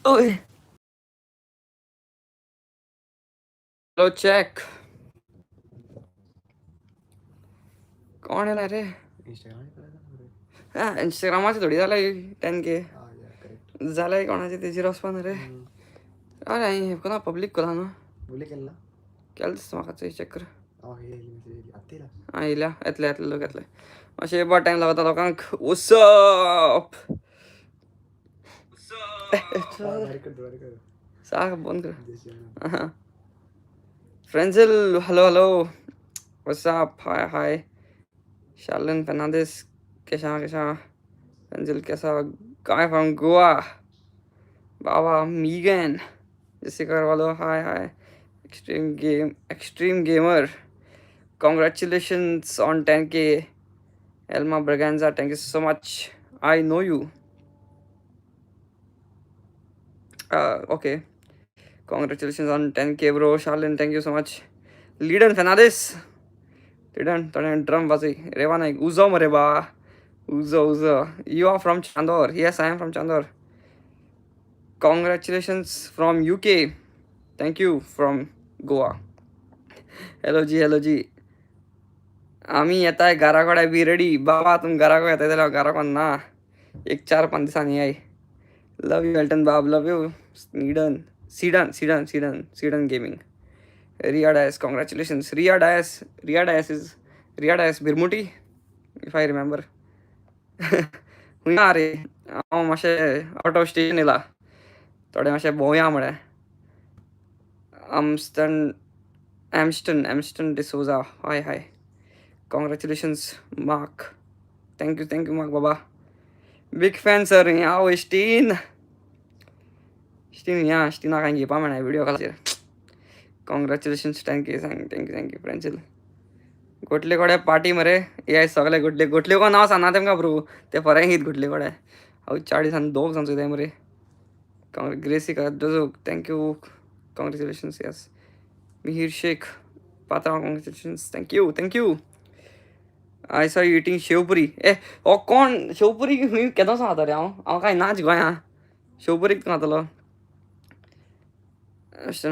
ओए low check कौन है रे इंस्टाग्रामाची थोडी झालाय 10K झालाय कोणाची त्याची रस्पॉन रे अरे हे कोणा पब्लिक कोणा ना केलं दिसतं म्हाका चेक कर येयल्या येतले लोक येतले मातशें बट टायम लागता लोकांक उसप साक बंद कर फ्रेंजिल हेलो व्हाट्सअप हाय शार्लिन फर्नांडिस कैसा फ्रेंजिल कैसा गाय फ्रॉम गोवा बाबा Megan Jessica Carvalho, hi. Extreme gamer. Congratulations on 10K. Elma Braganza, thank you so much. I know you. Okay. Congratulations on 10K, bro. Charlene, thank you so much. Leaden Fernandez. Leaden, drum bazi. Reva naik. Uzo mareba. Uzo. You are from Chandor. Yes, I am from Chandor. Congratulations from UK. Thank you from Goa. Hello G. आम्ही येत आहे घराकडे be ready बाबा तुम्ही घराकडे येत आहे त्याला घराकडून ना 1-4-5 दिवसांनी आहे लव यू एल्टन बाब लव यू सीडन gaming Ria Dias congratulations Ria Dias बिरमुटी इफ आय रिमेंबर हुंय रे हांव मातशें आउट ऑफ स्टेशन येयला थोडें मातशें भोंवया म्हळ्यार एम्स्टन डिसोजा हाय Congratulations, Mark. Thank you, Mark Baba. Big fan, sir. Yeah, Steen काय घेवपा मेळना व्हिडिओ कॉलाचेर. Congratulations, thank you, friends. गोटले कोडे पार्टी मरे हे सगळे गोटले को नांव सांगना तेमकां ब्रो ते फरें हीत गोटले कोडे हांव 40 आनी 2 सांगता जाय मरे ग्रेसिका डोजोक thank you congratulations yes Mihir Shaikh पात्रांव congratulations thank you I saw you eating sev puri कोण शेवपुरी केदों सांगता रे हांव काय नाच गोंया शेवपुरी खातलो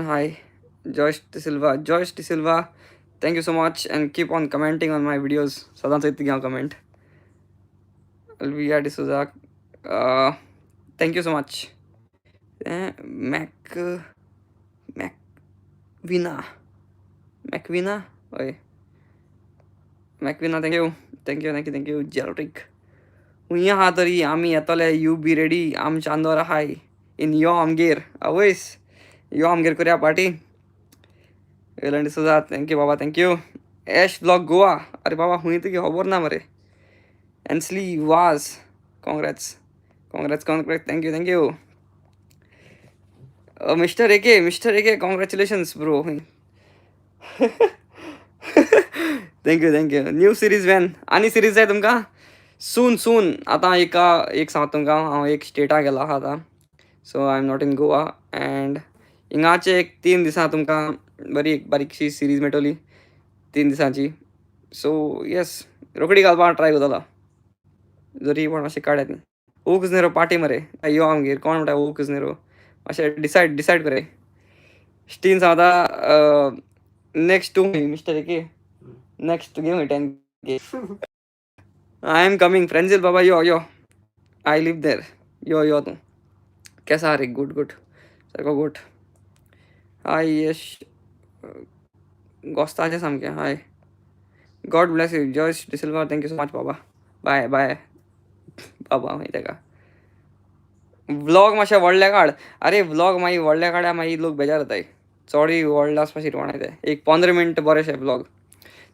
hi Joyce D'Silva thank you so much and keep on commenting on my videos सदांच येतली हांव comment Alvia D'Souza thank you so much Macvina Macvina thank you Jelric हुंय आहा तरी आमी येतले यू बी रेडी आम चांदोर आहाय इन यो आमगेर आवयस यो आमगेर करया पार्टी एलन डिसोजा थँक्यू बाबा थँक्यू एश ब्लॉग गोवा अरे बाबा हुंय तुगे खबर ना मरे एन्सली वाज congrats thank you mister AK congratulations bro thank you new series one आनी सिरीज जाय तुमकां सून आतां एक सांगता तुमकां हांव एक स्टेटा गेलो आहा आतां so I am not in Goa and हिंगाचे एक 3 दिसां तुमकां बरी एक बारीकशी सिरीज मेळटली 3 दिसांची सो येस रोखडी घालपाक ट्राय करतलो जरी पण मातशें काडयात न्ही ओ कुजनेरो पार्टी मरे यो आमगेर कोण म्हणटा ओ कुजनेरो मातशें डिसायड करे स्टीन सांगता नेक्स्ट टू मिस्टर एके नेक्स्ट तुगे हूंय 10K I am coming फ्रेंजिल बाबा यो I live there यो तूं केसा रे गुड सारको गुड हाय यश गोस्ताचें सामकें hi God bless you Joyce D'Silva thank you so much बाबा बाय बाबा मागीर तेका व्लॉग मातशें व्हडले काड अरे व्लॉग मागीर व्हडले काड्या मागीर लोक बेजार जाताय चोडूय व्हडलो आसपा शिरवण ते एक 15 मिनट बरेशे व्लॉग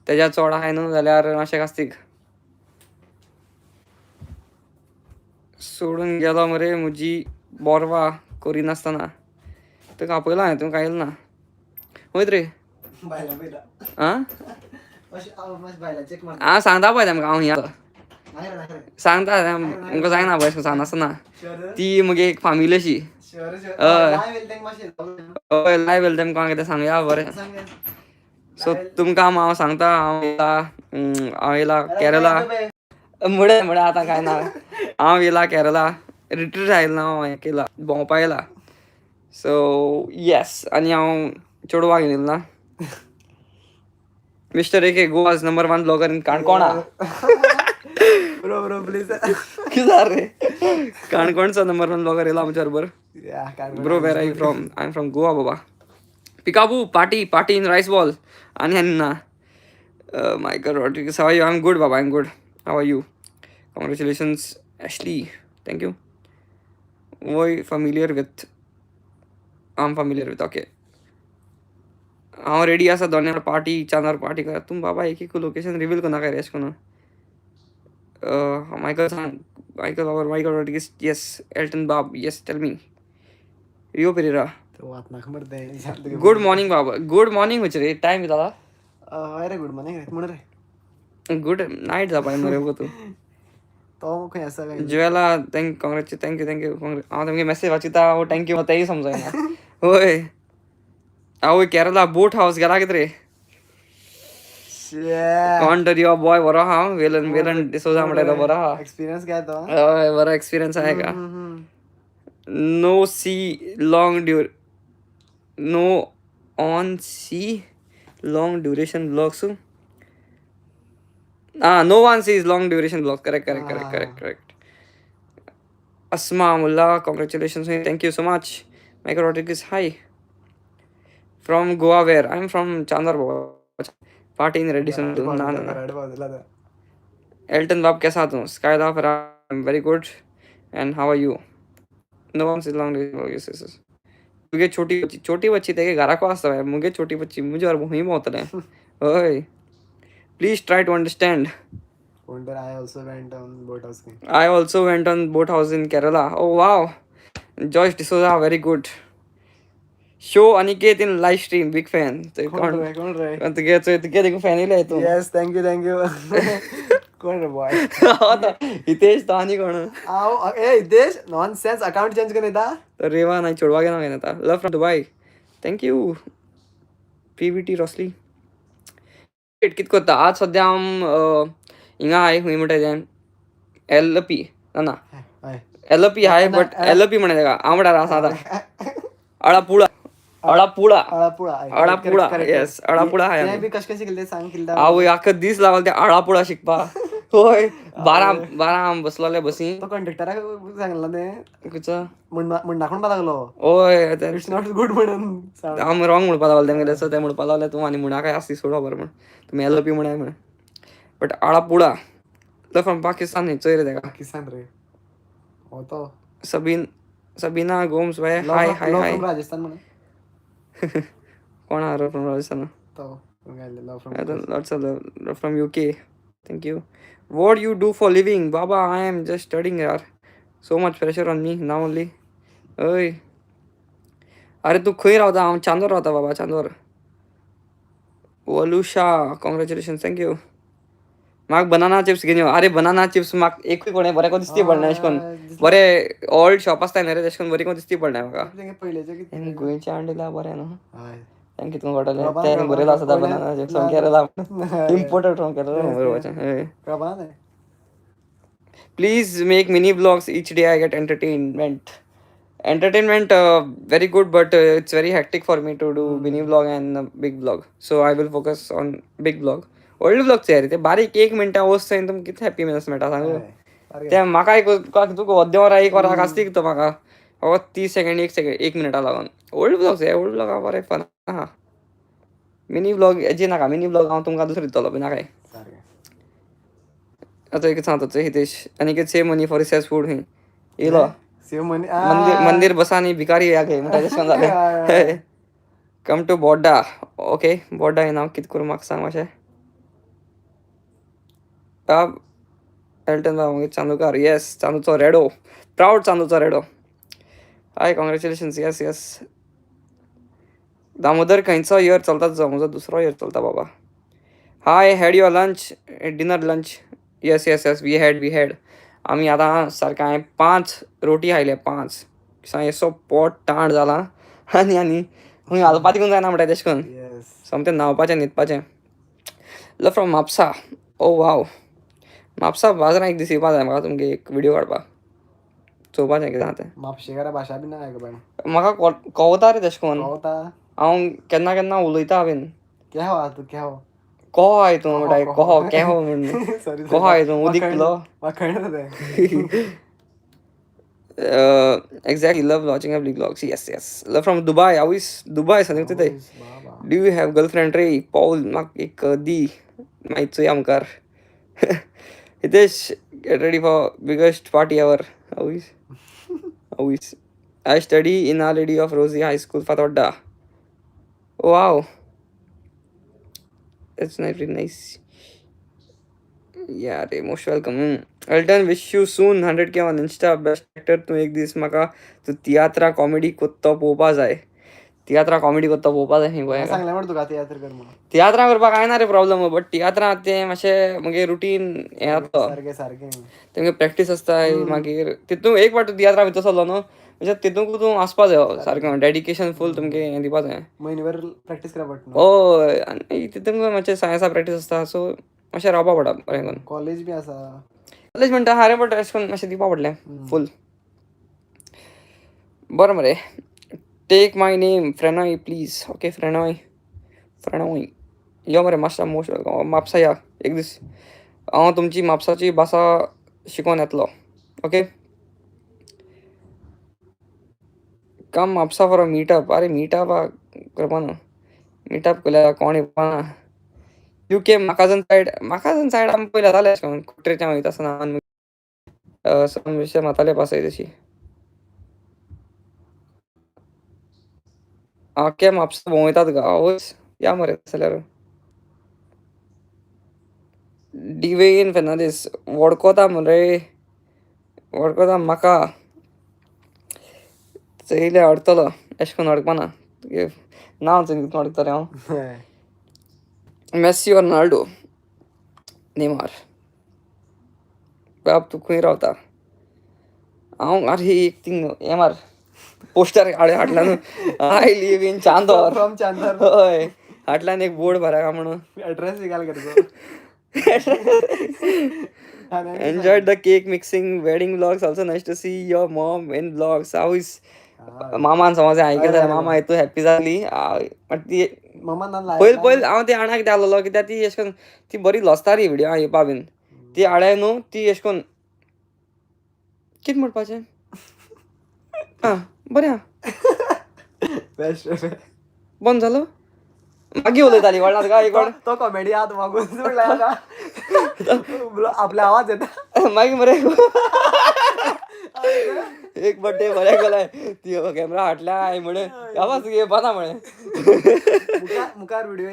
तेज्या चड आहाय न्हू जाल्यार मातशें कास्तीक सोडून गेलो मरे म्हजी बोरवा करिनासतना तुका आपयला हांवें तुका आयलो ना वयत रे आं सांगता पळय तेमकां हांव हिंगा सांगता तुमकां जायना पळय सांगनासतना ती म्हगे एक फामील अशी हय लायव येयला तेमकां कितें सांगया बरें सो तुमकां हांव सांगता हांव येयला केरला मुडे आतां काय ना हांव येयला केरला रिट्रीट आयला हांव हें केला भोंवपा येयला सो येस आणि हांव चेडवा घेवन येयलो ना mister AK Goa's number 1 blogger इन काणकोणा ब्रो प्लीज कितें रे काणकोणचो नंबर 1 ब्लॉगर येयलो आमच्या बरोबर bro where are you from I am from Goa बाबा peekaboo party in rice bowl आणि ना Michael Rodriguez, how are you? I'm good, Baba. I'm good. How are you? Congratulations, Ashley. Thank you. Why familiar with? I'm familiar with. Okay. हांव ready आसा दोनार party चांदार party करा तुम बाबा एक एक location reveal करना काय रेश कोण मायकल सांग मायकल बाबा मायकल रॉड्रिगेज यस एल्टन बाब yes tell me Rio Pereira good morning बाबा गुड मॉर्निंग वच रे टाइम जाला अरे गुड मॉर्निंग रे म्हण रे गुड नाईट जा पाय मरे गो तू तो खंय आसा काय जुवेला थँक्यू हांव तुमगे मेसेज वाचिता हो थँक्यू म्हाका तेय समजायना होय हांव केरला बोट हाऊस गेला कितें रे कोण तर यो बॉय बरो हा वेलन डिसोजा म्हणटा तो बरो हा एक्सपिरियन्स काय तो हय बरो एक्सपिरियन्स आहे का no see long no on see long duration blogs no one sees long duration blog correct Asma Mulla congratulations thank you so much Michael Rodrigues hi from Goa where I am from Chandor बाबा पार्टी इन रेडिसन ना Elton बाब कैसा तू स्काई दा फिर I am very good and how are you no one sees long duration मुगे छोटी बच्ची तेगे घरा को आसता है मुगे छोटी बच्ची मुझे और वही मौत है ओए please try to understand I also went on boat house in Kerala. Oh wow, Joyce D'Souza, very good. Show Aniket in live stream, big fan. कोण रे तुगे देखो फॅन इले तू यस थँक्यू कोण रे बॉय हितेश तो आणि कोण आओ ए देश नॉनसेन्स अकाउंट चेंज करन येता तर रेवा नाही चोडवा घेना घेन आता लव फ्रॉम दुबई थँक्यू पीबीटी रॉसली कित कोत्ता आज सध्या हांव हिंगा हाय खंय म्हणटा तें एलपी ना एलपी हाय बट एलपी म्हणटा तेका हांव म्हणटा आसा आतां अळापुळा येस अळापुळा हाय ते बी कशें कशें केलें सांग किल्ला हांव आख्खो दीस लावलो ते अळापुळा शिकपा होय बारा बसलोले बसी तो कंडक्टराक सांगला ते कुचो म्हणना कोण लागलो होय इट्स नॉट गुड म्हणून हांव रॉंग म्हणपा लागलो तेंगे ते म्हणपा लागले तूं आनी म्हणा काय आसती सोडा बरें म्हण तुमी एलपी म्हणाय म्हण बट अळापुळा तो फ्रॉम पाकिस्तान न्ही चोय रे तेका पाकिस्तान रे हो तो सबीना गोम्स वे हाय राजस्थान म्हण कोण आरो फ्रॉम राजस्थान तो lots of love from UK. Thank you. What you do for living, Baba? I am just studying, yaar. So much pressure on me now only. Oy. अरे तू खंय रावता हांव चांदोर रावता बाबा चांदोर वलुशा कॉंग्रॅच्युलेशन थँक्यू म्हाका बनाना चिप्स घेवन यो अरे बनाना चिप्स म्हाका एकूय कोणें बरें कोण दिसती पडना अशें करून बरें ओल्ड शॉप आसता न्ही रे तशें करून बरी कोण दिसती पडना म्हाका पयलेचे कितें गोंयचे हाडिला बरें न्हू हय थँक्यू तुमकां कळटलें तें बरयलो आसा banana chips from Kerala imported from Kerala बरोबर please make mini blogs each day I get entertainment very good but it's very hectic for me to do mini vlog and big vlog so I will focus on big vlog old vlog चे ते बारीक 1 मिनिटा वस्त तुमकां कितें happiness मेळटा सांगू ते म्हाका तुका अर्दें वरा 1 वराक आसती तो म्हाका 30 सेकंड 1 मिनिटा लागून ओल्ड व्लॉग बरें फन आहा मिनी व्लॉग हेजी नाका मिनी व्लॉग हांव तुमकां दुसरो दितलो बी नाकाय आतां एक सांगता Hitesh Aniket save money for research food खंय येयलो सेव मनी मंदिर बसानी भिकारी या घे म्हणटा तशें जालें कम टू बोड्डा ओके बोड्डा हें हांव कितें करूं म्हाका सांग मातशें एल्टन बाबा चांदूकार येस चांदूचो रेडो प्राऊड चांदूचो रेडो हाय कॉंग्रॅच्युलेशन्स येस दामोदर खंयचो इयर चलता तुजो म्हजो दुसरो इयर चलता बाबा hi had your lunch dinner lunch yes we had आमी आतां सारकें हांवें 5 रोटी खायले 5 असो पोट ताण जाला आनी खंय हालपा दिवंक जायना म्हणटा तेशें करून सोमतें न्हांवपाचें न्हिदपाचें ल फ्रॉम म्हापसा ओ वाव म्हापसा बाजारान एक दीस येवपा जाय म्हाका तुमगे एक विडियो काडपाक चोवपाचें कितें आहा तें म्हापशेकारा भाशा बी ना बाय म्हाका कळटा रे तेशें कोन्न कळटा हांव केन्ना केन्ना उलयता हांवें केहो आहा तूं केहो कहो आय तूं कहो, म्हणटा कहो. कहो केहो म्हण सॉरी कहो आय तूं उदीक पिलो म्हाका कळना तें exactly love watching up vlogs yes love from Dubai always Dubai सांगता तिथे बाबा do you have girlfriend ray Paul म्हाका एक दी माहीत चोया मुखार Hitesh get ready for biggest party ever always I study in Our Lady of Rosie High School Fathodda wow that's really nice yeah ray most welcome Elton wish you soon 100k on Insta best actor तूं एक दीस म्हाका तूं तियात्रा comedy कोत्तो पळोवपा जाय तियात्रा comedy कोत्तो पळोवपा जाय खंय गोंयाक सांगलें म्हण तुका तियात्र कर म्हणून तियात्रा करपाक कांय ना रे प्रॉब्लम बट तियात्रा तें मातशें मागीर रुटीन हें जाता सारकें सारकें तेंगे प्रॅक्टीस आसता मागीर तितून एक फावट तियात्रा भितर सरलो न्हू म्हणजे तितूंक तूं आसपा जायो सारकें डेडिकेशन फूल तुमगे हें दिवपा जाय म्हयनेभर प्रॅक्टीस करपा पडटा हय आनी तितूंक मातशें सायन्सा प्रॅक्टीस आसता सो मातशें रावपा पडटा बरें करून कॉलेज बी आसा कॉलेज म्हणटा हारे बट अशें करून मातशें दिवपा पडलें फूल बरें मरे take my name Frenoy please okay Frenoy यो मरे मातशें मोस्ट वेलकम म्हापसा या एक दीस हांव तुमची म्हापसाची भासा शिकोवन येतलो okay come Mapusa for a meetup अरे मिटअप करपा न्हू मिटअप केल्यार कोण येवपा ना UK म्हाकाजन सायड आमी पयलीं जाताले अशें करून कुट्रेच्यान वयता आसतना सम विशय माताले पासय तशी ओके म्हापसा भोंवयतात तुका आवयस या मरे जाल्यार डिवेन फेर्नांडीस वडकोता मरे वडकोता म्हाका चयले अडतलो अशें करून अडकपाना तुगे नांव चोयन अडकतलें हांव मेसी और रोनाल्डो नेमार बाप तूं खंय रावता हांव अरे एक थिंग हें मार पोस्टर हाडला न्हू I live in Chandor from Chandar हय हाटल्यान एक बोर्ड भरा म्हणून एड्रेस घाल करतो Enjoyed the cake mixing wedding vlogs also nice to see your mom in vlogs how is मामान समज आयकलें जाल्यार मामा तूं हॅप्पी जाली बट ती मम्मा ना पयलीं हांव ती आणा कितें आहलो कित्याक ती अशें करून ती बरी लसताली व्हिडिओ येवपा बीन ती हाडे न्हू ती अशें करून कितें म्हणपाचें आं बरें आहा बेस्ट बंद जालो मागीर उलयताली वळना तुका एक वाट तो कॉमेडी आहात मागून सोडला आपला आवाज येता मागीर मरे एक बड्डे बरें केलें ती कॅमेरा हाटल्या हांवें म्हणे आवाज तुगे येवपाना म्हणे मुखार व्हिडिओ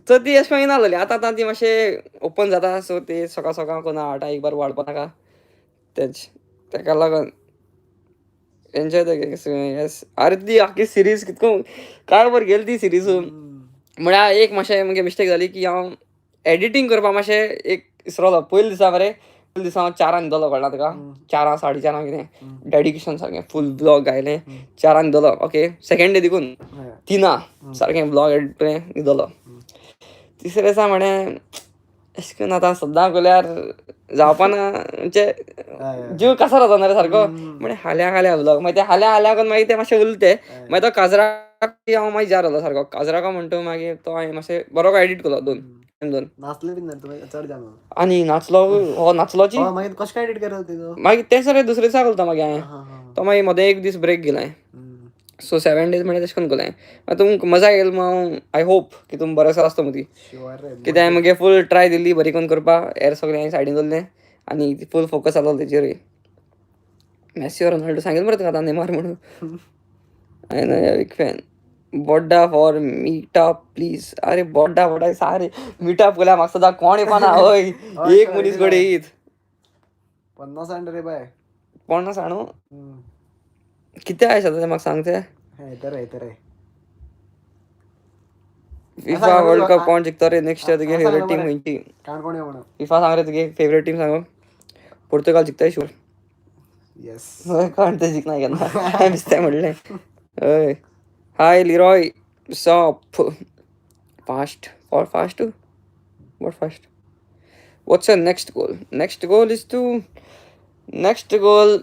सो ती अशें करून नासली आतां ती मातशें ओपन जाता सो ते सकाळ सकाळ कोणा हाटा एक बार वाडपा नाका तेच तेका लागून एन्जॉय द येस अरे ती आख्खी सिरीज कितको काळ वर गेली ती सिरीज म्हळ्यार एक मातशें म्हगे मिस्टेक जाली की हांव एडिटींग करपा मातशें एक इसरलो पयले दिसा मरे पयले दिसा हांव 4 दलो कळना तुका 4 4:30 कितें डेडिकेशन सारकें फूल ब्लॉग घायलें 4 दलो ओके सेकंड डे देखून 3 सारकें ब्लॉग एडिट केलें न्हिदलो तिसरे दिसा म्हणें अशें करून आतां सद्दां केल्यार जावपा ना म्हणजे जीव कसो जाता ना रे सारको म्हणे हाल्या ब्लॉग मागीर ते हाल्या करून मागीर ते मातशें उरले मागीर तो काजराक हांव मागीर जार जालो सारको काजराका म्हणटा मागीर तो हांवें मातशें बरो एडिट केलो दोन नाचले बीन चड जालो आनी नाचलो हो नाचलोची मागीर कशें काय एडिट करता मागीर तें सगळें दुसरे दिसा करता मागीर हांवें तो मागीर मदें एक दीस ब्रेक गेलें सो 7 days म्हणजे तशें करून केलें मागीर तुमकां मजा येयल हांव आय होप की तुमी बरें आसता मदीं कित्याक हांवें मागीर फूल ट्राय दिल्ली बरी करून करपाक हेर सगळें हांवें सायडीन दवरलें आनी फूल फोकस जालो तेजेरूय मेसी और रोनाल्डो सांगेल मरे तुका आतां नेमार म्हणून हांवें बिग फॅन बड्डा फॉर मिटअप प्लीज अरे बड्डा सारे मिटअप केल्यार म्हाका सदां कोण येवपाना हय एक मनीस घडये येत 50 सांड रे बाय 50 आणू कितें आयश आतां तें म्हाका सांग तें येता रे फिफा वर्ल्ड कप कोण जिखता रे नेक्स्ट इयर तुगे फेवरेट टीम खंयची काणकोण म्हणून फिफा सांग रे तुगे फेवरेट टीम सांग पोर्तुगाल जिखताय शूर येस कोण ते जिखना केन्ना हांवें दिसताय म्हणलें हय हाय लिरॉय सॉप fast for fast what fast what's your next goal is to next goal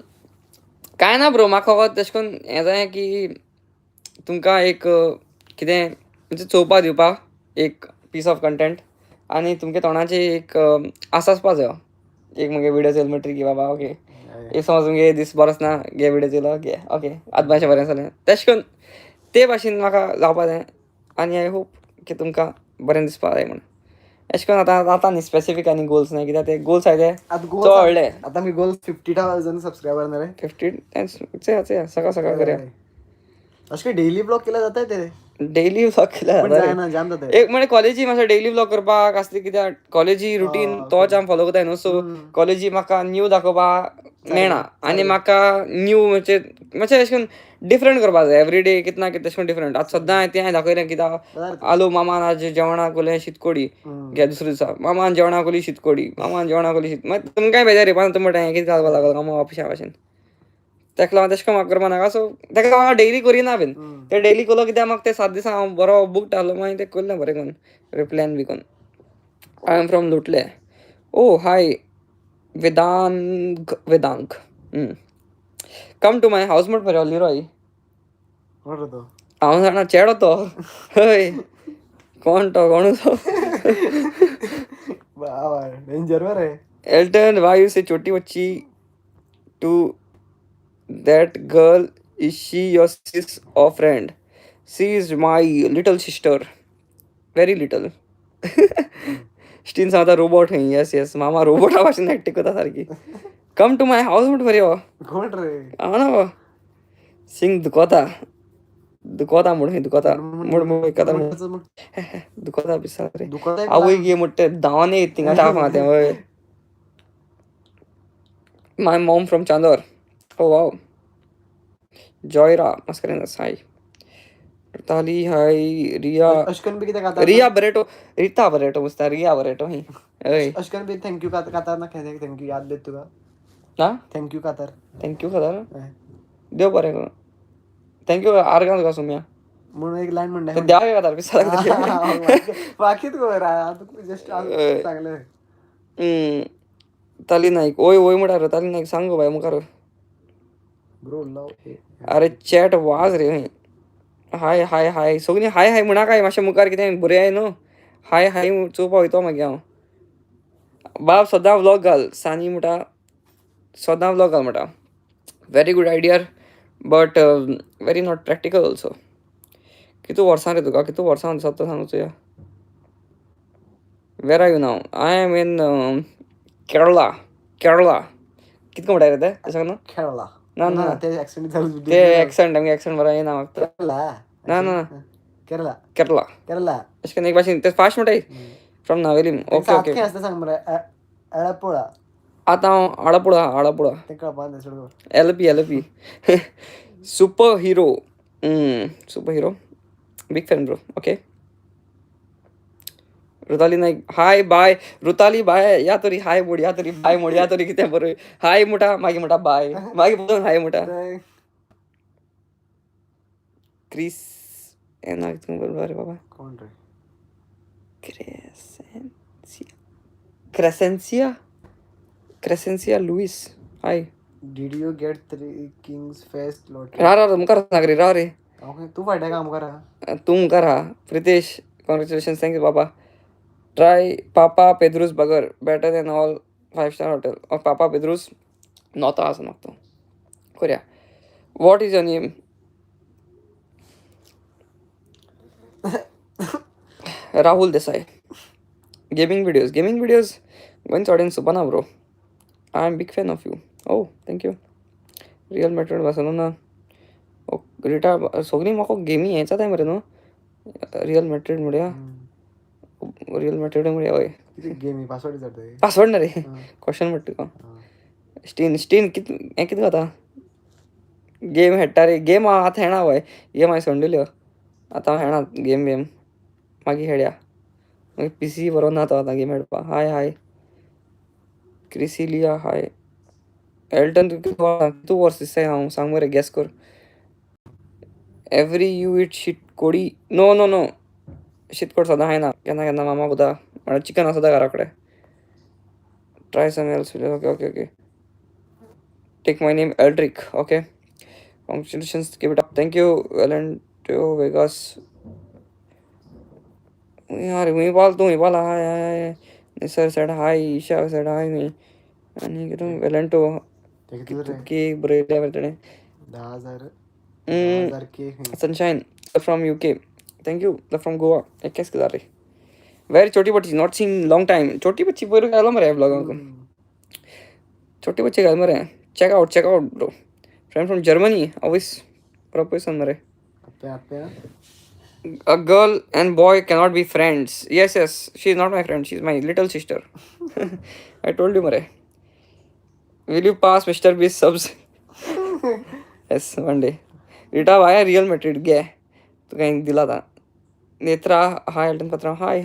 काय ना ब्रो, म्हाका फकत तेश कोन हें जाय की तुमकां एक कितें म्हणजे चोवपा दिवपाक एक पीस ऑफ कंटेंट, आनी तुमगे तोंडाची एक आस आसपा जायो एक मुगे विडियो चोयल म्हणटरी की बाबा ओके एक समज तुमगे दीस बरो आसना गे विडियो चोयलो ओके ओके आतां मातशें बरें जालें तेश कोन ते भाशेन म्हाका जावपा जाय. आनी आय होप की तुमकां बरें दिसपा जाय म्हण अशें करून आतां जाता न्ही स्पेसिफीक आनी गोल्स नाय कित्याक ते गोल्स आहाय ते आता चड गोल व्हडले आता मी गोल 50,000 सबस्क्रायबर ना रे 50 चया सकाळ सकाळ करूया अशें काही डेली ब्लॉग केला जाता ते डेली व्लॉग केला पण जाता जाय रे. ना जाम जाता एक म्हणजे कॉलेजी मातसो डेली व्लॉग करपाक आसली कित्याक कॉलेजी रुटीन तोच हांव फॉलो कोताय न्हू सो कॉलेजी म्हाका न्यू दाखोवपाक मेळना आनी म्हाका न्यू म्हणजे मातशें अशें करून डिफरंट करपा जाय एवरी डे कितें ना कितें तशें करून डिफरंट आतां सद्दां हांवें तें दाखयलें कित्याक आलो मामान आज जेवणाक कोलें शीतकोडी घे दुसरे दिसा मामान जेवणाक कोली शीतकोडी मामान जेवणाक कोली शीत मागीर तुमकांय बेजार येवपा ना म्हणटा हें कितें घालपा लागलो कामा ऑफिसा भाशेन तेका लागून तशें करून म्हाका करपा नाका सो तेका लागून हांव डेली करिना बीन ते डेली केलो कित्याक म्हाका ते 7 दिसा हांव बरो बूक आहलो मागीर ते करलें बरें करून रिप्लॅन बी करून आय एम फ्रॉम लोटले ओ हाय वेदांक कम टू माय हाऊस म्हूण मरे लिरोय तो हांव जाणा चेडो तो हय कोण तो कोण तो बाबा डेंजर मरे एल्टन वाय यू से छोटी बच्ची to that girl is she your sis or friend she is my little sister very little स्टीन सांगता रोबोट हय येस येस मामा रोबोटा भाशेन एक्टिंग करता सारकी कम टू माय हाऊस म्हूण मरे हो कोण रे हांव ना सिंग दुकोता म्हूण हय दुकोता म्हूण म्हूण एकादा म्हूण दुकोता बिसा रे दुखत आवय गे म्हणटा धांवोन येत थिंगा टाफ आहा तें हय my mom from Chandor oh wow जॉयरा मस्करेनस हाय ताली हाय रिया अशकन बी कितें खाता रिया बरेटो रिता बरेटो मुस्ता रिया बरेटो हय हय अशकन बी थँक्यू कातार ना थँक्यू याद देत तुका ना थँक्यू कातार थँक्यू खबर देव बरें करूं थँक्यू आर्गां तुका सुम्या म्हणून एक लाईन म्हणणं ते द्या का पिसा बाकीत जस्ट चांगलं ताली नाईक ओय ओय म्हणा रे ताली नाईक सांग गो बाय मुखार ब्रो लव अरे चॅट वाज रे हाय हाय हाय सगळीं हाय हाय म्हणा काय मातशें मुखार कितें बरें आय न्हू हाय हाय चोवपा वयतो मागीर हांव बाब सदां व्लॉग घाल सानी म्हणटा सदां व्लॉग घाल म्हणटा very good idea but very not practical also कितू वर्सां रे तुका कितू वर्सां दिसता तो सांगू चोया where are you now I am in Kerala कितको म्हणटा रे ते सांग न्हू खेळला ना ना ते ऍक्सिडेंट झालं ते एक्संट आमगे एक्संट बरो येना म्हाका केरला ना ना केरला केरला केरला अशें करून एक भाशेन ते fast म्हणटाय from Navelim okay okay सारकें आसता सांग मरे एळापोळा आतां हांव आडापुळा ते कळपा ना सोड एलपी super hero big fan bro okay Rutali Naik hi bye Rutali bye या तरी हाय मोड या तरी बाय मोड या तरी कितें बरें हाय म्हणटा मागीर म्हणटा बाय मागीर परतून हाय म्हणटा क्रिस ना कितें बरोबर रे बाबा कोण रे Crescencia Luis hi Did you get 3 Kings Fest lottery? रा मुखार सांग रे रा रे Okay, तू फायदा काम करा तूं मुखार हा प्रितेश कॉंग्रेच्युलेशन थँक्यू बाबा try papa Pedro's burger better than all 5-star hotel papa Pedro's नॉता आसा नॉतो कोरया what is your name Rahul Desai gaming videos Goem चोडेन सुपना bro I am big fan of you oh thank you Real Madrid Barcelona Rita सगळीं म्हाका गेमी हेंच जाताय मरे न्हू रियल मॅड्रिड म्हणया हय गेमी पासवर्ड जाता पासवर्ड ना रे क्वेश्चन म्हणटा तुका स्टीन कितें हें कितें जाता गेम खेळटा रे गेम आतां खेळना हय गेम हांवें सोडलेल्यो आतां हांव खेळना गेम मागीर खेळया मागीर पीसी बरो ना तो आतां गेम खेळपा हाय क्रिसिलिया हाय एल्टन तूं वर्स दिसताय हांव सांग मरे गॅस कर एवरी यू इट शीट कोडी नो शीतकोड सदां खायना केन्ना मामा कोता चिकन आसा घरा कडेन try some else okay take my name Eldrick. Okay. Congratulations. Keep it up. Thank you, Valentino Vegas. यार मी बोला हाय निसर said hi, Isha said hi मी आणि किती Valento ते किती रे की बरेल्या वरतणे 10,000 के Sunshine from UK. Thank you. From Goa. कैसे कर रहे? Very छोटी बच्ची. Not seen long time. छोटी बच्ची बोल रहा है मरे ब्लॉग को. छोटी बच्ची का मरे. Check out bro. Friend from Germany. Always proposition मरे. आते A girl and boy cannot be friends. Yes. She is not my friend. She is my little sister. I told you मरे. Will you pass Mr. Beast subs? Yes, one day. Rita भाई real Madrid गया तो कहीं दिला था नेत्रा हाय Alton पत्रा हाय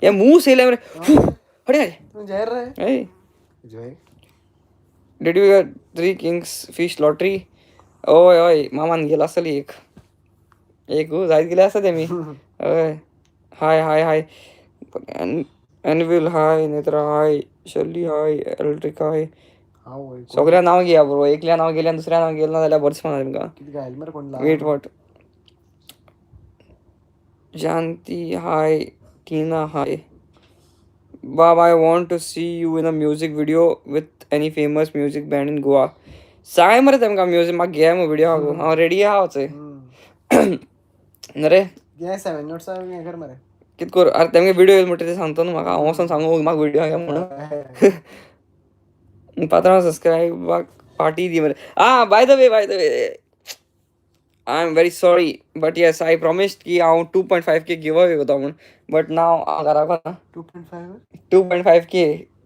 ये मुंह से ले मेरे हटे तू जा रहा है hey जो है did you get 3 kings fish lottery ओय मामान गेला असेल एक हो जायत गेला असं ते मी ओय हाय एनविल हाय नेत्रा हाय शल्ली हाय एल्ट्रिक हाय सगळ्या नाव घ्या बरो एकल्या नाव गेल्या दुसऱ्या नाव गेलं ना जाल्यार बरेच म्हणा तुमका किती गायल मरे कोण wait what Janti, hi. Tina, hi. Bob, I want to see you in a music video with any famous music band in Goa. सांगाय मरे तेमका म्युझिक म्हाका घे मग व्हिडिओ हांव रेडी आहा वचय नरे ये 7 नोट्स आहे कर मरे कित कर अरे तेमगे व्हिडिओ येईल म्हणटा ते सांगतो न्हू म्हाका हांव वचून सांगू म्हाका व्हिडिओ घे म्हणून पात्रांव सबस्क्राईब पार्टी दी मरे by the way I am very sorry, but yes, I promised कि हांव 2.5k गिव अवे करता म्हणून बट नाव घरा कोणा 2.5k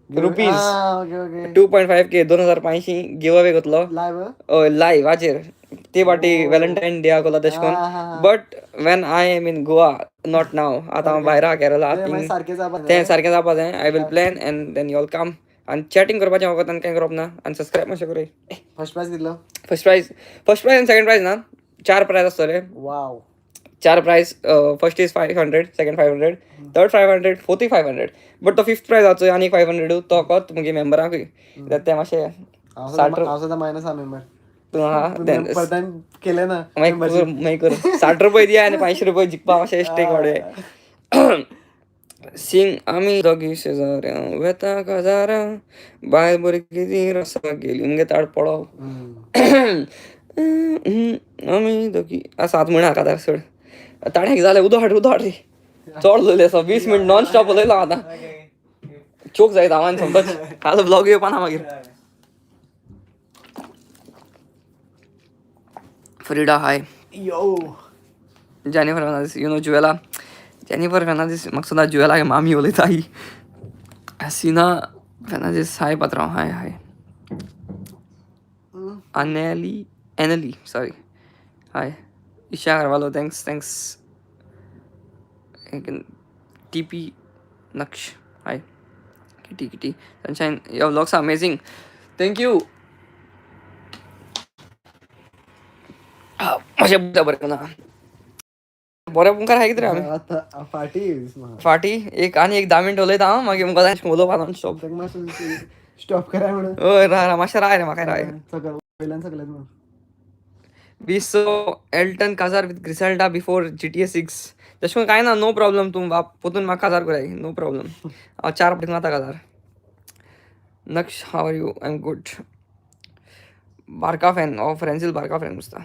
rupees okay 2.5k 2085 give away करतलो लाईव्ह हाचेर ते फाटी व्हॅलेंटाईन डे आसलो तशें करून but when I am in Goa not now आतां हांव भायर आहा केरला तें सारकें जावपा जाय I will plan and then you all come आनी चॅटिंग करपाचें म्हाका आनी कांय करप ना आनी सबस्क्रायब मातशें कर फर्स्ट प्राइज दिलो फर्स्ट प्राइज आनी सेकंड प्राइज ना 4 प्राइज आसतले wow 4 prize first is 500 second 500 third 500 fourth 500 but तो फिफ्थ प्राइज आसो आनी 500 तो कोत मुगे मेंबराकूय कित्याक ते मातशें 60 मायनस हा मेंबर तूं हा प्रदान केले ना मागीर कर 60 रुपये दिया आनी 500 रुपये जिखपा मातशें स्टेक वाडय सिंग आमी दोगी शेजाऱ्या वेता काजारा बाय बरी किती रसा गेली मुगे ताड पडो आमी दोगी 7 म्हण हाका तार सोड ताड्याक जालें उदो हाड रे चड उलयलें असो 20 मिनट नॉन स्टॉप उलयलो आतां चोक जायत हांव समज काल ब्लॉग येवपाना मागीर Frida hi yo Jennifer Fernandes you know जुएला जेनिफर फेर्नांडीस म्हाका सुद्दां जुएला मामी उलयता ही हसिना फेर्नांडीस हाय पात्रांव हाय एनली sorry hi Isha Carvalho thanks TP Naksh hi Kitty sunshine your vlogs are amazing thank you मातशें बरें ना बरें मुखार हाय कितें आमी फाटी एक 10 मिनट उलयता हांव मागीर मुखार उलोवपा नॉन स्टॉप स्टॉप करा म्हणून हय मातशें राय रे म्हाका राय सगळ्यात We saw Elton Kazar with Griselda before GTA 6. तशें कांय ना नो प्रॉब्लम तूं बाप पोतून म्हाका काजार कराय नो प्रॉब्लम हांव 4 फावटी माता काजार Naksh how are you I am good Barca fan of फ्रेंझील बारका फॅन नुसता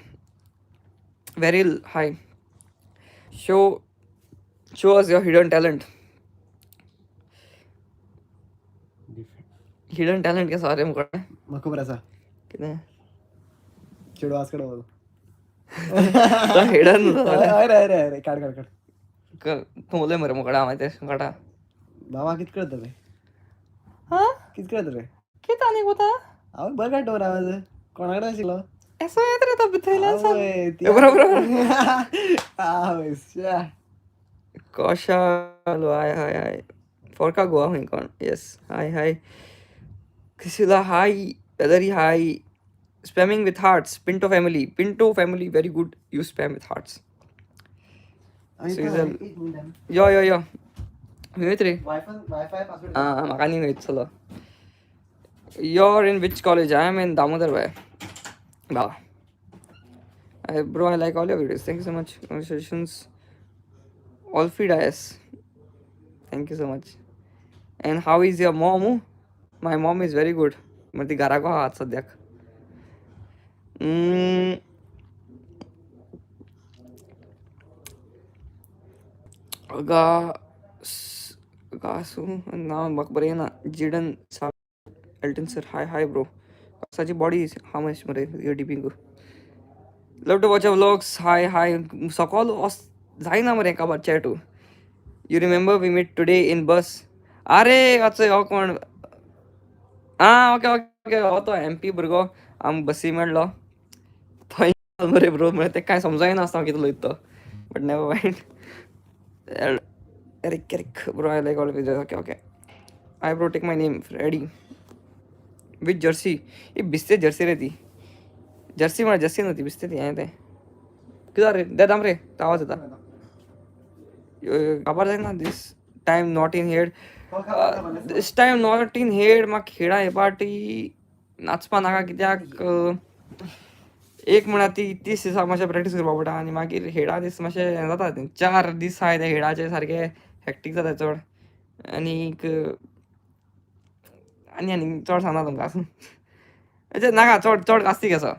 वेरील hi show us your hidden talent कसो रे मुखार म्हाका खबर आसा कितें चेडू आज कडे हिडन अरे काड तूं उलय मरे मुखार हांव ते काडा बाबा कित कळत रे कित कळत रे कितें आनी कोता हांव बरं काडटो आवाज कोणा कडेन आशिल्लो ऐसो येत रे तो भितरल्यान बरोबर कौशल हाय फॉरका गोवा हुई कौन yes hi Krisila hi Adari hi spamming with hearts Pinto family very good you spam with hearts yo me ray wifi password म्हाका न्ही माहीत चलो You're in which college? I am in Damodar Bhai. Wow. Bro, I like all your videos. Thank you so much. Congratulations. All feed IS. Thank you so much. And how is your mom? My mom is very good. मग ती घरा को आहात सध्याक. गा गासू नाव म्हाका बरें येना. जिडन एल्टन सर हाय ब्रो. कासाची बॉडी हाव मच मरे यो डिपिंग. Love to watch a vlogs. Hi सकाळ जायना मरे एका चॅटू. You remember we meet today in bus. अरे अच्छा हो कोण. ओके हो तो MP भुरगो आम बसी मेळ्ळो थंय मरे ब्रो म्हळ्यार तेका कांय समजायना आसता कितें उलयता तो. But never mind. Eric bro, I like all of it. Okay. I bro, take my name. Ready. Which jersey? ये बिस्ते जर्सी रहती. जर्सी मला जर्सी नव्हती बिस्ते ती आहे ते. किती रे दे दाम रे आवाज येता. खबर जाय ना this time not in head. This time not in head म्हाका खेळा हे पार्टी नाचपा नाका कित्याक एक म्हणा ती 30 दिसा मातशें प्रॅक्टीस करपा पडटा आनी मागीर हेडा दीस मातशें हें जाता 4 दीस आहाय ते हेडाचे सारके हॅक्टीक जाता चड आनीक आनी चड सांगना तुमकां म्हणजे नाका चड कास्तीक आसा.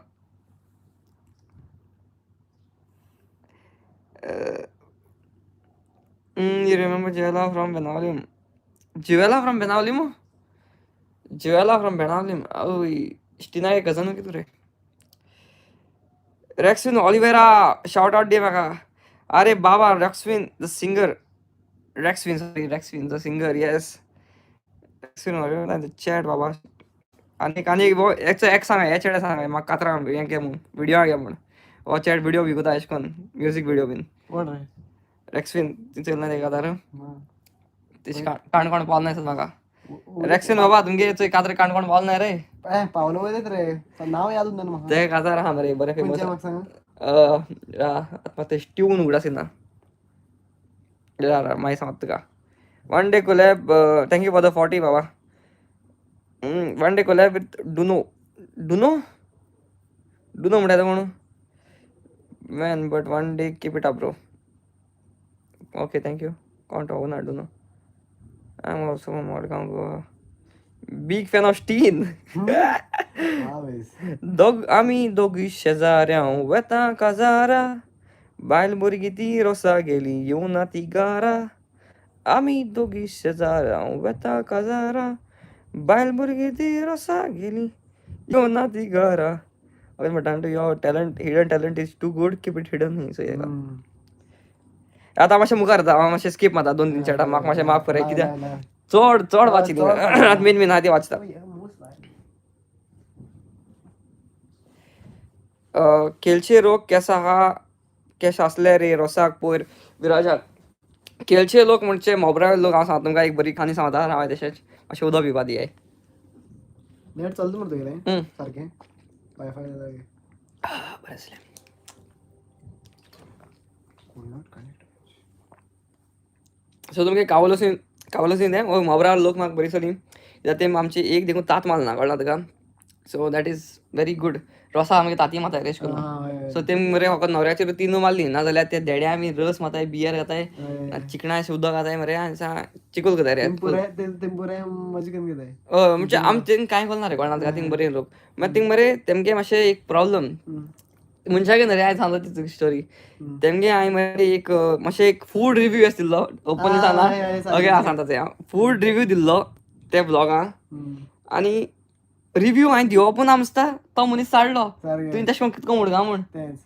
You remember Juwela from Benalim? Juwela from Benalim? Juwela from Benalim? Oh, Stina K cousin कितू रे? Rexwin Oliveira, shout out दे म्हाका. अरे बाबा Rexwin the singer. Rexwin the singer, yes. Rexwin Oliveira the chat बाबा. आणि वो एक सांगा या चेडा सांगा म्हाका कातरा हें घे म्हूण व्हिडिओ घे म्हूण. वो चॅट व्हिडिओ बी कोता एशें कोन्न म्युजीक व्हिडिओ बीन. कोण रे Rexwin तिचें ना तेका तर तेश काणकोण पावल नाय म्हाका. Rexwin बाबा तुमगे चोय कातरे काणकोण पावल नाय रे. पावलो वयत रे नाव याद उरना म्हाका. ते कातार आहा मरे बरे फेमस. म्हाका सांग. आता ते ट्यून उगडास ना. मागीर सांगता तुका. One day collab. Thank you for the 40 बाबा. One day collab with Duno म्हणटा कोण. Man, but one day keep it up bro. Okay, thank you. Can't own Duno. I'm also from Modcom Goa. Big fan of Steen. आम्ही दोघी शेजाऱ्या वेता काजारा. बायल भुरगी ती रोसा गेली येऊन ती गारा. आम्ही दोघी शेजाऱ्या वेता काजारा. बायल भुरगी ती रोसा गेली येऊन ती गारा. अगर म्हणटा your talent hidden talent is too good keep it hidden न्ही सो आता मातशें मुखार जाता हांव मातशें स्कीप मारता 2-3 चॅटां म्हाका मातशें माफ कर कित्याक चड वाचिली मेन आहा ती वाचता. केलचे लोक केस असले रे रोसाक पयर विराजाक. केलचे लोक म्हणजे मोबरावे लोक हांव सांगता तुमकां एक बरी खाणी सांगता रावाय तशेंच मातशें उदक पिवपा दियाय. नेट चलता मरे तुगेलें सारकें वायफाय बरें आसलें. सो तुमगे कावलोसीन तें मोबरावे लोक म्हाका बरी चली कित्याक ते आमची एक देखून तात मारना कळना तुका. So that is very good. Rosa आमगे ताती माताय रेश करून. सो ते मरे फकत न्हवऱ्याचेर 3 मारली नाजाल्यार ते देड्या आमी रस माताय बियर घाताय चिकणाचें उदक घाताय मरे आनी चिकूल करताय रे. म्हणजे आमचे कांय कोन्ना रे कोणा थिंग बरे लोक. मागीर थिंग मरे तेमगे मातशें एक प्रॉब्लम मनशागे न्हू रे हांवें सांगलो ती स्टोरी. तेमगे हांवें मरे एक मातशें एक फूड रिव्यू अशें दिल्लो ओपनली सांगना. ओके हांव सांगता तें फूड रिव्यू दिल्लो ते ब्लॉगां आनी रिव्यू हांवें दिवप पूण आमचता तो मनीस साडलो तुवें तशें करून कितको मुडगा म्हूण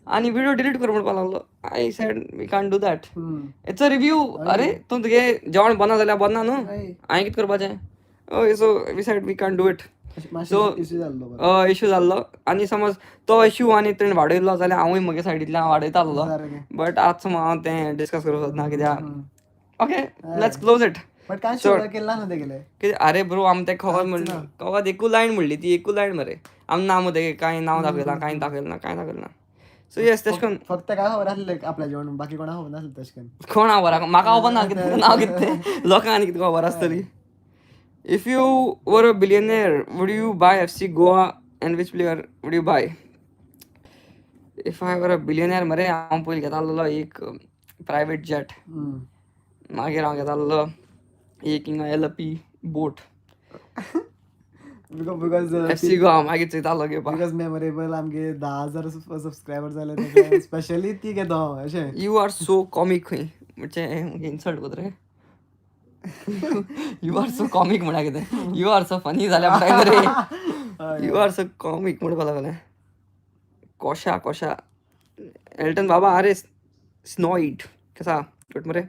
आनी व्हिडिओ डिलीट कर म्हणपाक लागलो. I said we can't do that. It's a review. अरे तूं तुगे जेवण बना जाल्यार बना न्हू हांवें कितें करपाचें. Okay so we said we can't do it. So issue जाल्लो आनी समज तो इश्यू आनी तुवें वाडयलो जाल्यार हांवूय म्हगे सायडींतल्यान वाडयतालो. बट आज समज हांव तें डिस्कस करूंक सोदना कित्याक. Okay let's close it. अरे ब्रो आम ते खबर म्हणलें खबर एकू लायन म्हणली ती एकू लायन मरे आम ना मरे कांय नांव दाखयलां कांय दाखयलां. सो येस तेश कोन फक्त काय खबर आसलें आपल्या जेवण बाकी कोणा खबर नासलें तशें करून. कोण खबर म्हाका खबर ना कितें नांव कितें लोकांक आनी कितें खबर आसतली. If you were a billionaire, would you buy FC Goa and which player would you buy? If I were a billionaire, मरे हांव पयलीं घेतालो एक प्रायवेट जेट. मागीर हांव घेतालो एक हिंगा LP boat. Because FC Goa मागीर चयतालो घेवपाक. बिकॉज मेमोरेबल आमगे 10,000 सबस्क्रायबर जाले स्पेशली ती घेतो हांव अशें. You are so comic खंय म्हणजे इन्सल्ट कोत रे. You are so comic म्हणा कितें. You are so funny जाल्या म्हणटा रे. You are so comic म्हणपाक लागलें. कोशा एल्टन बाबा अरे स्नॉइड कसा गुड मरे.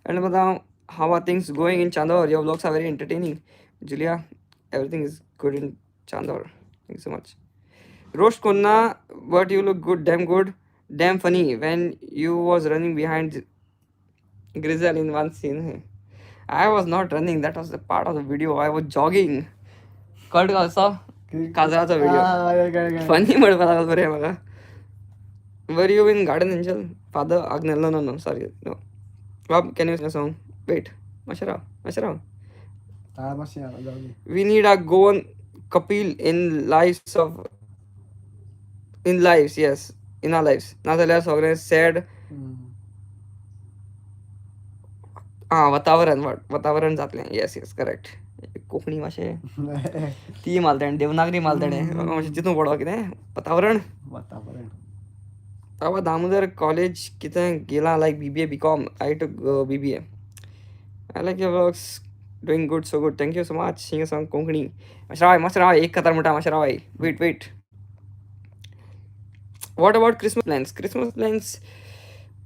एल्टन बताओ how are things going in Chandor? Your vlogs are very entertaining. Julia, everything is good in Chandor. Thank you so much. Roast Konna, but you look good, damn funny when you was running behind Grizzle in one scene. I was not running, that was the part of the video. I was jogging. कळट का असो काजराचो video funny म्हणपाक लागलो बरें म्हाका. Were you in garden angel father Agnelo no sorry no बाब can you song wait मातशें राव we need a Goan couple in lifes yes in our lifes नाजाल्यार सगळें सॅड वातावरण जातलें. Yes correct. कोंकणी मातशें ती मालताणें देवनागरी मालताणें मातशें चिंतून पडो कितें वातावरण. बाबा दामोदर कॉलेज कितें गेला लायक BBA BCom. I took BBA. I like your works. Doing good, so good. Thank you so much. Sing a song Konkani. मातशें राव एक कतार म्हणटा मातशें राव. Wait. What about Christmas plans?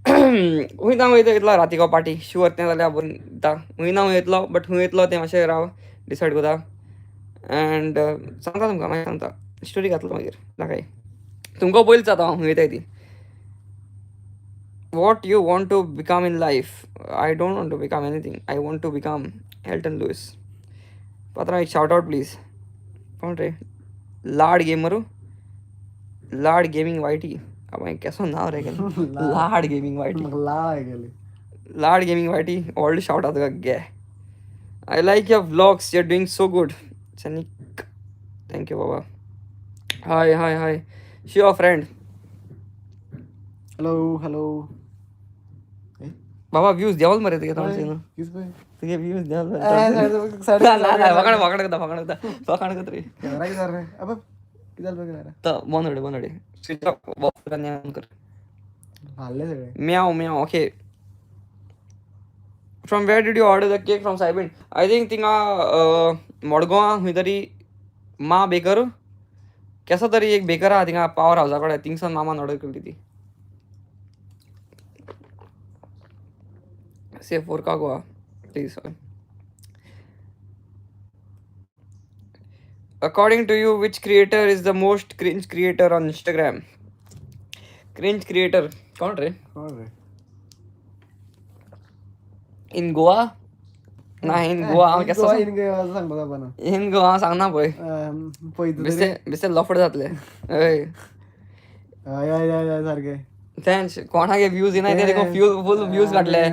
हूंय येतलो रातीको पार्टी शुअर तें जाल्यार बरें दिता. हूंय येतलो बट हूंय येतलो तें मातशें राव डिसायड कोता एंड सांगता तुमकां मागीर सांगता स्टोरी घातलो मागीर नाकाय तुमकां पयलीं जाता हांव हूंय येताय ती. What you want to become in life? I don't want to become anything. I want to become Elton Lewis. Patra, shout out please. कौन रे? Lad gaming YT. अब मैं कैसा नाम रह गया? Lad gaming YT. Old shout out गया. I like your vlogs. You're doing so good. Sanik. Thank you baba. Hi. She your friend. Hello बाबा व्ह्यूज द्यावल मरे तुगे तोंडचें तुगे व्ह्यूज द्यावल फकाण रे तो बनोडे स्विच ऑफ कर म्याव okay. From where did you order the cake from सायबीण? I think थिंगा मडगांवां खंय तरी मा बेकर केसो तरी एक बेकर आहा थिंगा पावर हावसा कडेन थिंगसान मामान ऑर्डर केल्ली ती. Say Forca Goa, please. According to you, which creator is the most cringe creator on Instagram? Cringe creator, Kaun ray? In Goa? ना in Goa कैसा? In Goa सांग ना पळय. बिसे लफड जातले. सारखे थँक्स कोणागे व्ह्यूज येनाय ते देखो फुल व्ह्यूज काडले.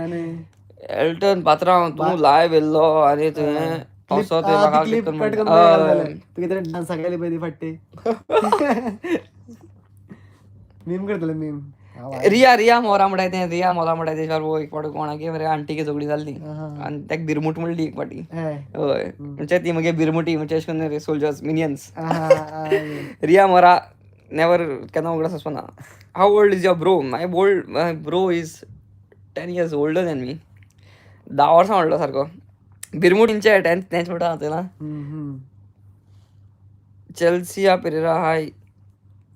एल्टन पात्रांव तूं लायव्ह येल्लो आनी तुवें असो ते म्हाका क्लिप कट करून तू कितें डान्स केली पळय ती फाटी मीम करतले मीम रिया मोरा म्हणटाय तें रिया मोरा म्हणटाय तेच्यार वो एक फावट कोणागे मरे आंटीगे झगडी जाल्ली आनी तेका बिरमूट म्हणली एक फाटी. हय म्हणजे ती मगे बिरमुटी म्हणजे अशें करून सोल्जर्स मिनियन्स. रिया मोरा नेवर केन्ना उगडास वचपाना. How old is your bro? My bro is 10 years older than me. 10 वर्सां व्हडलो सारको. बिरमुटींचे 10th म्हणटा ना. चेल्सिया पेरेरा हाय.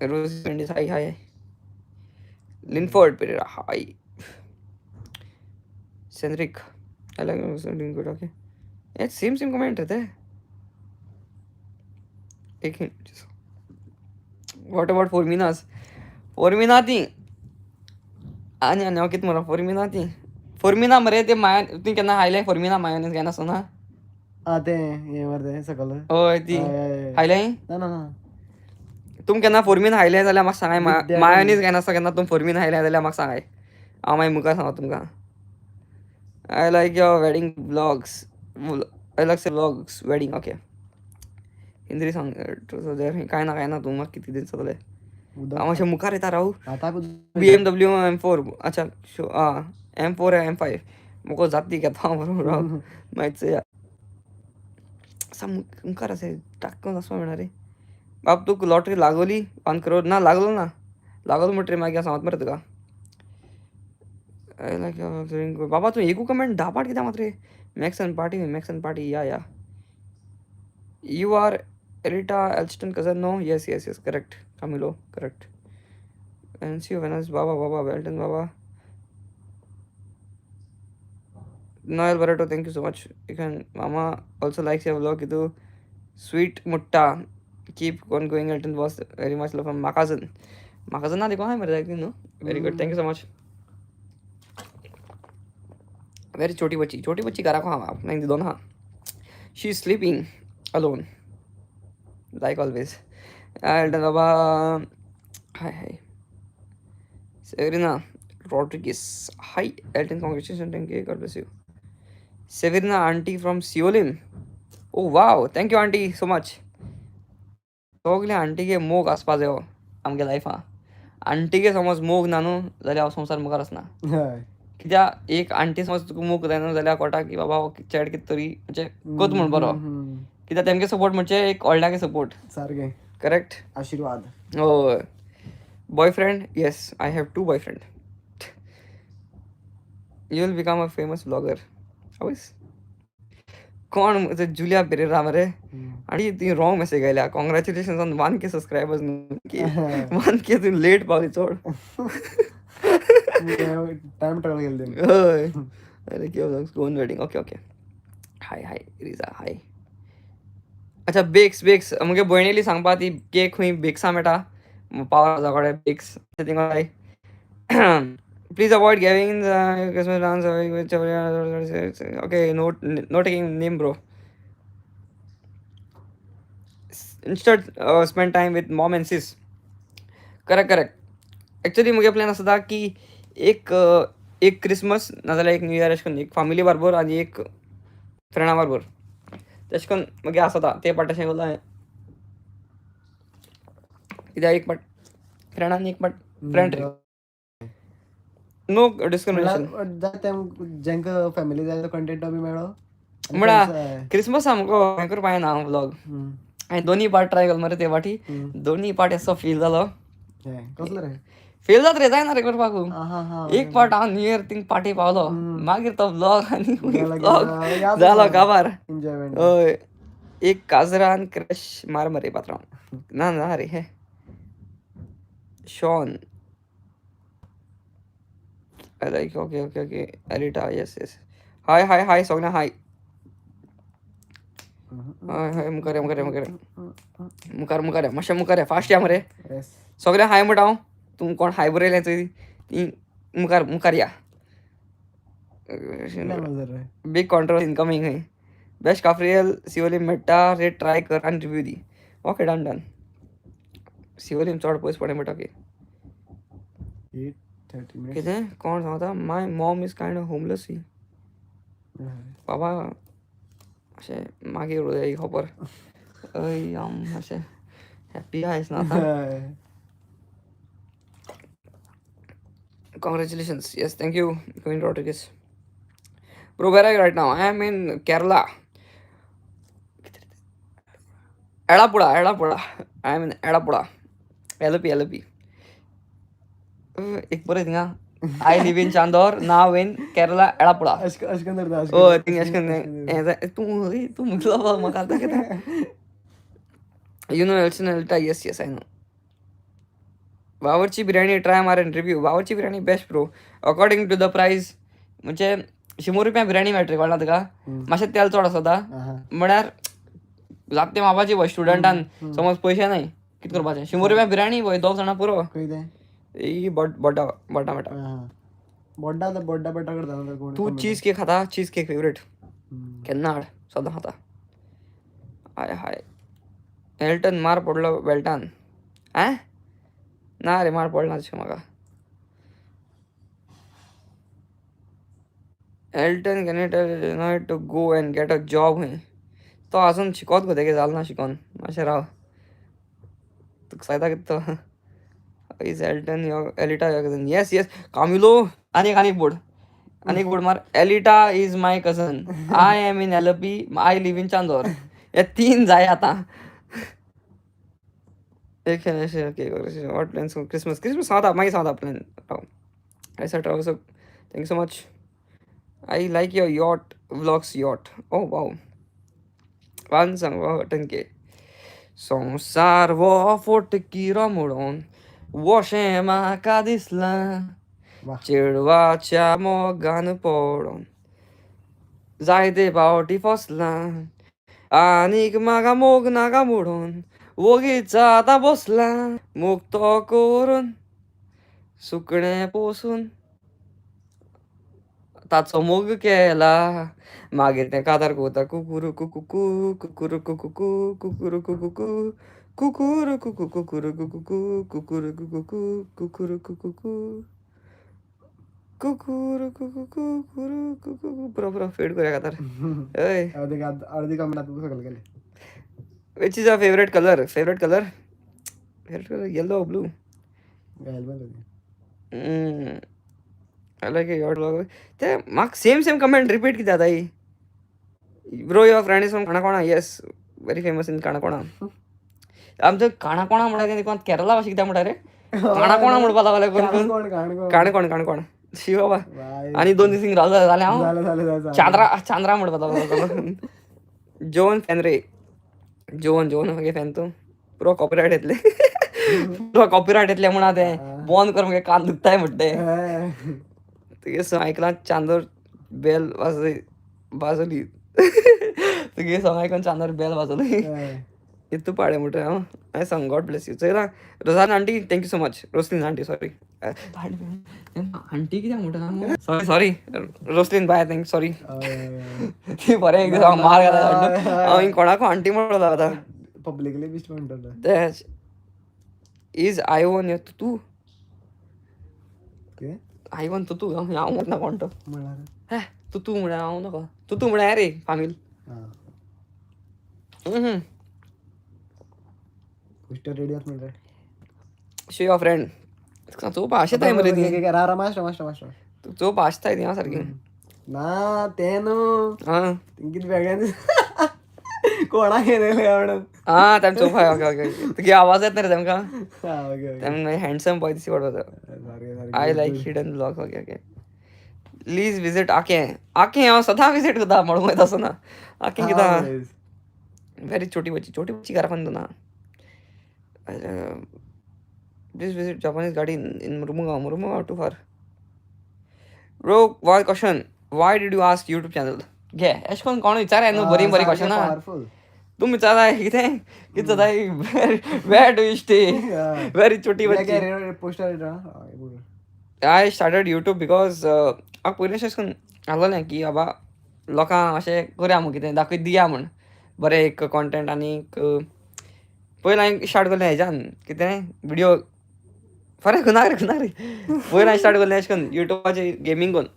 रोजी मेंडिस हाय. लिनफोर्ड पेरेरा हाय. सेंड्रिक I like doing good. Okay. Yeah, same comment रहता है. एक minute. What about Forminas? Formina ती आणि हांव कितें म्हणो फॉर्मिना ती फॉर्मिना मरे ते माय तुवें केन्ना खायलें फॉर्मिना मायोनीज काय नासता ना ते हे मरे सकल हय ती खायलें ना तुम केन्ना फॉर्मिना खायलें जाल्यार म्हाका सांगाय मायोनीज काय नासता केन्ना तुम फॉर्मिना खायलें जाल्यार म्हाका सांगाय हांव मागीर मुखार सांगता तुमकां. I like your wedding vlogs अलग से vlogs wedding okay Hindi song काय ना तू मग किती दिन चलले अशें मुखार येता राहू आता BMW M4 अच्छा शो M4 है M5 मुको जाती घेता हांव बरोबर राव माहीत या असा मुखार असे टाकून असं म्हणणार रे बाप तू लॉटरी लागवली 5 करोड ना लागलो ना लागलो म्हटरे मागीर सांगत मरे तुका बाबा तू एकू कमेंट 10 पाट कित्याक मात्र मॅक्स अँड पार्टी या यू आर एरिटा Elston cousin no yes correct Camilo correct and see Venus Baba Belton Baba Noel Barato thank you so much you can Mama also likes your vlog itu sweet mutta keep on going Elton was very much love from Makazan ना देखो है मेरे देखती no very good thank you so much very छोटी बच्ची करा को हाँ आप नहीं दोनों हाँ she is sleeping alone like always Elton Baba hi Severina Rodriguez. Hi, Elton. Congratulations. Thank you. God bless you. Severina auntie from Seolim. Oh wow. Thank you auntie so much. सगळे आंटी के मोग आसपास येवो आमगे लायफा aunty के समज मोग ना न्हू जाल्यार हांव संवसार मुखार वचना कित्याक एक आंटी समज तुका मोग जायना जाल्यार कोटा की बाबा हो चेड कितें तरी म्हणजे कोत म्हूण बरो कित्याक तेमगे सपोर्ट म्हणजे एक व्हडल्यागे सपोर्ट सारकें करेक्ट आशीर्वाद हय boyfriend yes I have 2 boyfriend you will become a famous blogger आवयस कोण जुलिया पेरेरा मरे आणि ती रॉंग मेसेज घायल्या कॉंग्रॅच्युलेशन ऑन 1K सबस्क्रायबर्स की 1K तू लेट पावली चोड टाइम ट्रॅव्हल केलं हय अरे केव गोन वेडिंग ओके हाय रिजा हाय अच्छा बेक्स मुगे भयणेली सांगपा ती केक खंय बेक्सा मेळटा पावरा कडेन बेक्स थिंगा हाय please avoid giving the Christmas dance away okay no taking name bro instead spend time with mom and sis correct actually मुगे प्लॅन आसता की एक क्रिसमस नाजाल्यार एक न्यू इयर अशें करून एक फॅमिली बरोबर आनी एक फ्रेंडा बरोबर तशें करून मुगे आसता ते पाट तशें करता हांवें कित्याक एक पाट फ्रेंड आनी एक पाट फ्रेंड नो डिस्क्रिमिनेशन जेंका फॅमिली जाय कंटेंट बी मेळो म्हणा क्रिसमस आमको हें करपा येना हांव व्लॉग हांवें दोनी पार्ट ट्राय केलो मरे ते फाटी दोनी पार्ट असो फील जालो कसलो रे फेल जात रे जायना रे करपाक एक पार्ट हांव न्यू इयर थिंग पार्टी पावलो मागीर तो व्लॉग आनी व्लॉग जालो काबार एन्जॉयमेंट हय एक काजरान क्रश मार मरे पात्रांव ना रे हे शॉन लायक ओके एरिटा येस हाय सगळ्यां हाय हाय मुखार मातशें मुखार या फास्ट या मरे सगळ्या हाय म्हणटा हांव तूं कोण हाय बरयलें चोय ती मुखार या बिग कॉन्ट्रोवर्सी इनकमिंग खंय बेस्ट काफ्रियल सिओलीम मेळटा रे ट्राय कर आनी रिव्यू दी ओके डन सिओलीम चड पयस पडे म्हणटा ओके 8:30 minutes कितें कोण सांगता my mom is kind of homeless ही बाबा अशें मागीर उलय ही खबर अय अशें हॅप्पी आयस ना congratulations yes thank you Queen Rodriguez bro where are you right now I am in Kerala Edapura I am in Edapura LP एक बरें थिंगा I live in Chandor now in Kerala Edapura oh thing अशें तूं मुगलो म्हाका आतां कितें you know Elton Elta yes I know Bawarchi biryani try मारेन review Bawarchi biryani best bro according to the price म्हणजे 100 रुपया बिर्याणी मेळटली कळना तुका मातशें तेल चड आसता म्हळ्यार लागते मापाची पळय स्टुडंटान समज पयशे नाय कितें करपाचें 100 रुपया बिर्याणी पळय 2 जाणां पुरो ही बड्डा मेळटा तूं चीज केक खाता चीज केक फेवरेट केन्ना हाड सदां खाता हाय एल्टन मार पडलो बेल्टान ना रे मार पडना तशें म्हाका Elton can you tell Illinois to go and get a job हूँ तो अजून शिकवत गो तेगे जाल ना शिकोन मातशें राव तुका सांगता कितें तो इज एल्टन यो एलिटा यो कजन येस येस कामिलो आनीक बोर्ड मार Elita is my cousin I am in LP I live in Chandor हे 3 जाय आतां एक okay what plans for Christmas सांगता plan I said also thank you so much. I like your yacht vlogs yacht. Oh wow. One song wow 10k. संसार वो फोटकीरा मोडून वोशे म्हाका दिसलां वाह. चिडवाच्या मोगान पडून जायते फावटी फसलां आनीक म्हाका मोग नाका मोडून वोगीचा आतां बसला मुक्तो करून सुकणें पोसून ताचो मोग केला मागीर तें कातार कोता कुकुरू कुकुकू कुकुरू कुकुकू कुकुरू कुकुकू कुकुरू कुकू कुकुरू कुकुकू कुकुरू कुकुकू कुकुरू कुकुकू कुकुरू कुकुकू कुकुरू कुकुकू पुरो फेड करूया कातार हय अर्धी कमेंट तू सगळं केले which is your favourite colour yellow blue I like your vlog. ते म्हाका सेम कमेंट रिपीट कित्याक जाता ही bro your friend is from Canacona yes very famous in Canacona आमचं काणकोणा म्हणटा कितें कोण केरला भाशा कित्याक म्हणटा रे काणकोणा म्हणपा लागले कोण काणकोण शी बाबा आनी 2 दीस रावले जाल्यार हांव चांद्रा म्हणपा लागलो जोवन फॅन रे जोवन मागे फॅन तूं पुरो कॉपीरायट येतले म्हणा ते बंद कर मगे कान दुखताय म्हणटे तुगे सॉंग आयकलां चांदोर बेल वाजली तुगे सॉंग आयकून चांदोर बेल वाजली इतू पाडे म्हणटा हांव हांवें सांग गॉड ब्लेस यू चयला रोजान aunty thank you so much Roslyn aunty sorry aunty कित्याक म्हणटा sorry Roslyn bye thank sorry ती बरें एक दीस हांव मार घाला हांव कोणाकू आंटी म्हणलो आतां पब्लिकली बिस्ट म्हणटा तेच इज आयवन यो तू आयवन तू हांव म्हणना कोणतो तू म्हळ्यार हांव नाका तू म्हळ्यार रे फामील रेडी आस म्हणटा शो युअर फ्रेंड चोवपा आशेताय मरे ती मास्टर तू चोवपा आसताय ती हांव सारकी ना ते न्हू कितें वेगळें कोणाक येयले म्हणून तेम चोवपा ओके तुगे आवाज येता रे तेमकां तेम हँडसम बॉय दिसी पडपाचो I like hidden blogs okay please visit आके हांव सदां विजीट करता म्हणून वयता आसतना आके कित्याक व्हेरी छोटी बच्ची घरा खंय ना प्लीज विजीट जापानीज गाडी इन मुरुमुगांव टू फार bro one question why did you ask YouTube channel घे एश कोन कोण विचाराय न्हू बरी क्वेश्चन तूं विचाराय कितें जाताय वेर डू यू स्टे व्हेरी छोटी बच्ची आय स्टार्टेड यूट्यूब बिकॉज म्हाका पयलींशें अशें करून आहलोलें की बाबा लोकांक अशें करया म्हूण कितें दाखयत दिया म्हूण बरें एक कॉन्टेंट आनीक पयलीं हांवें स्टार्ट केलें हेज्यान कितें विडियो फरें खंय रे पयलीं हांवें स्टार्ट केलें अशें करून युट्यूबाचेर गेमींग करून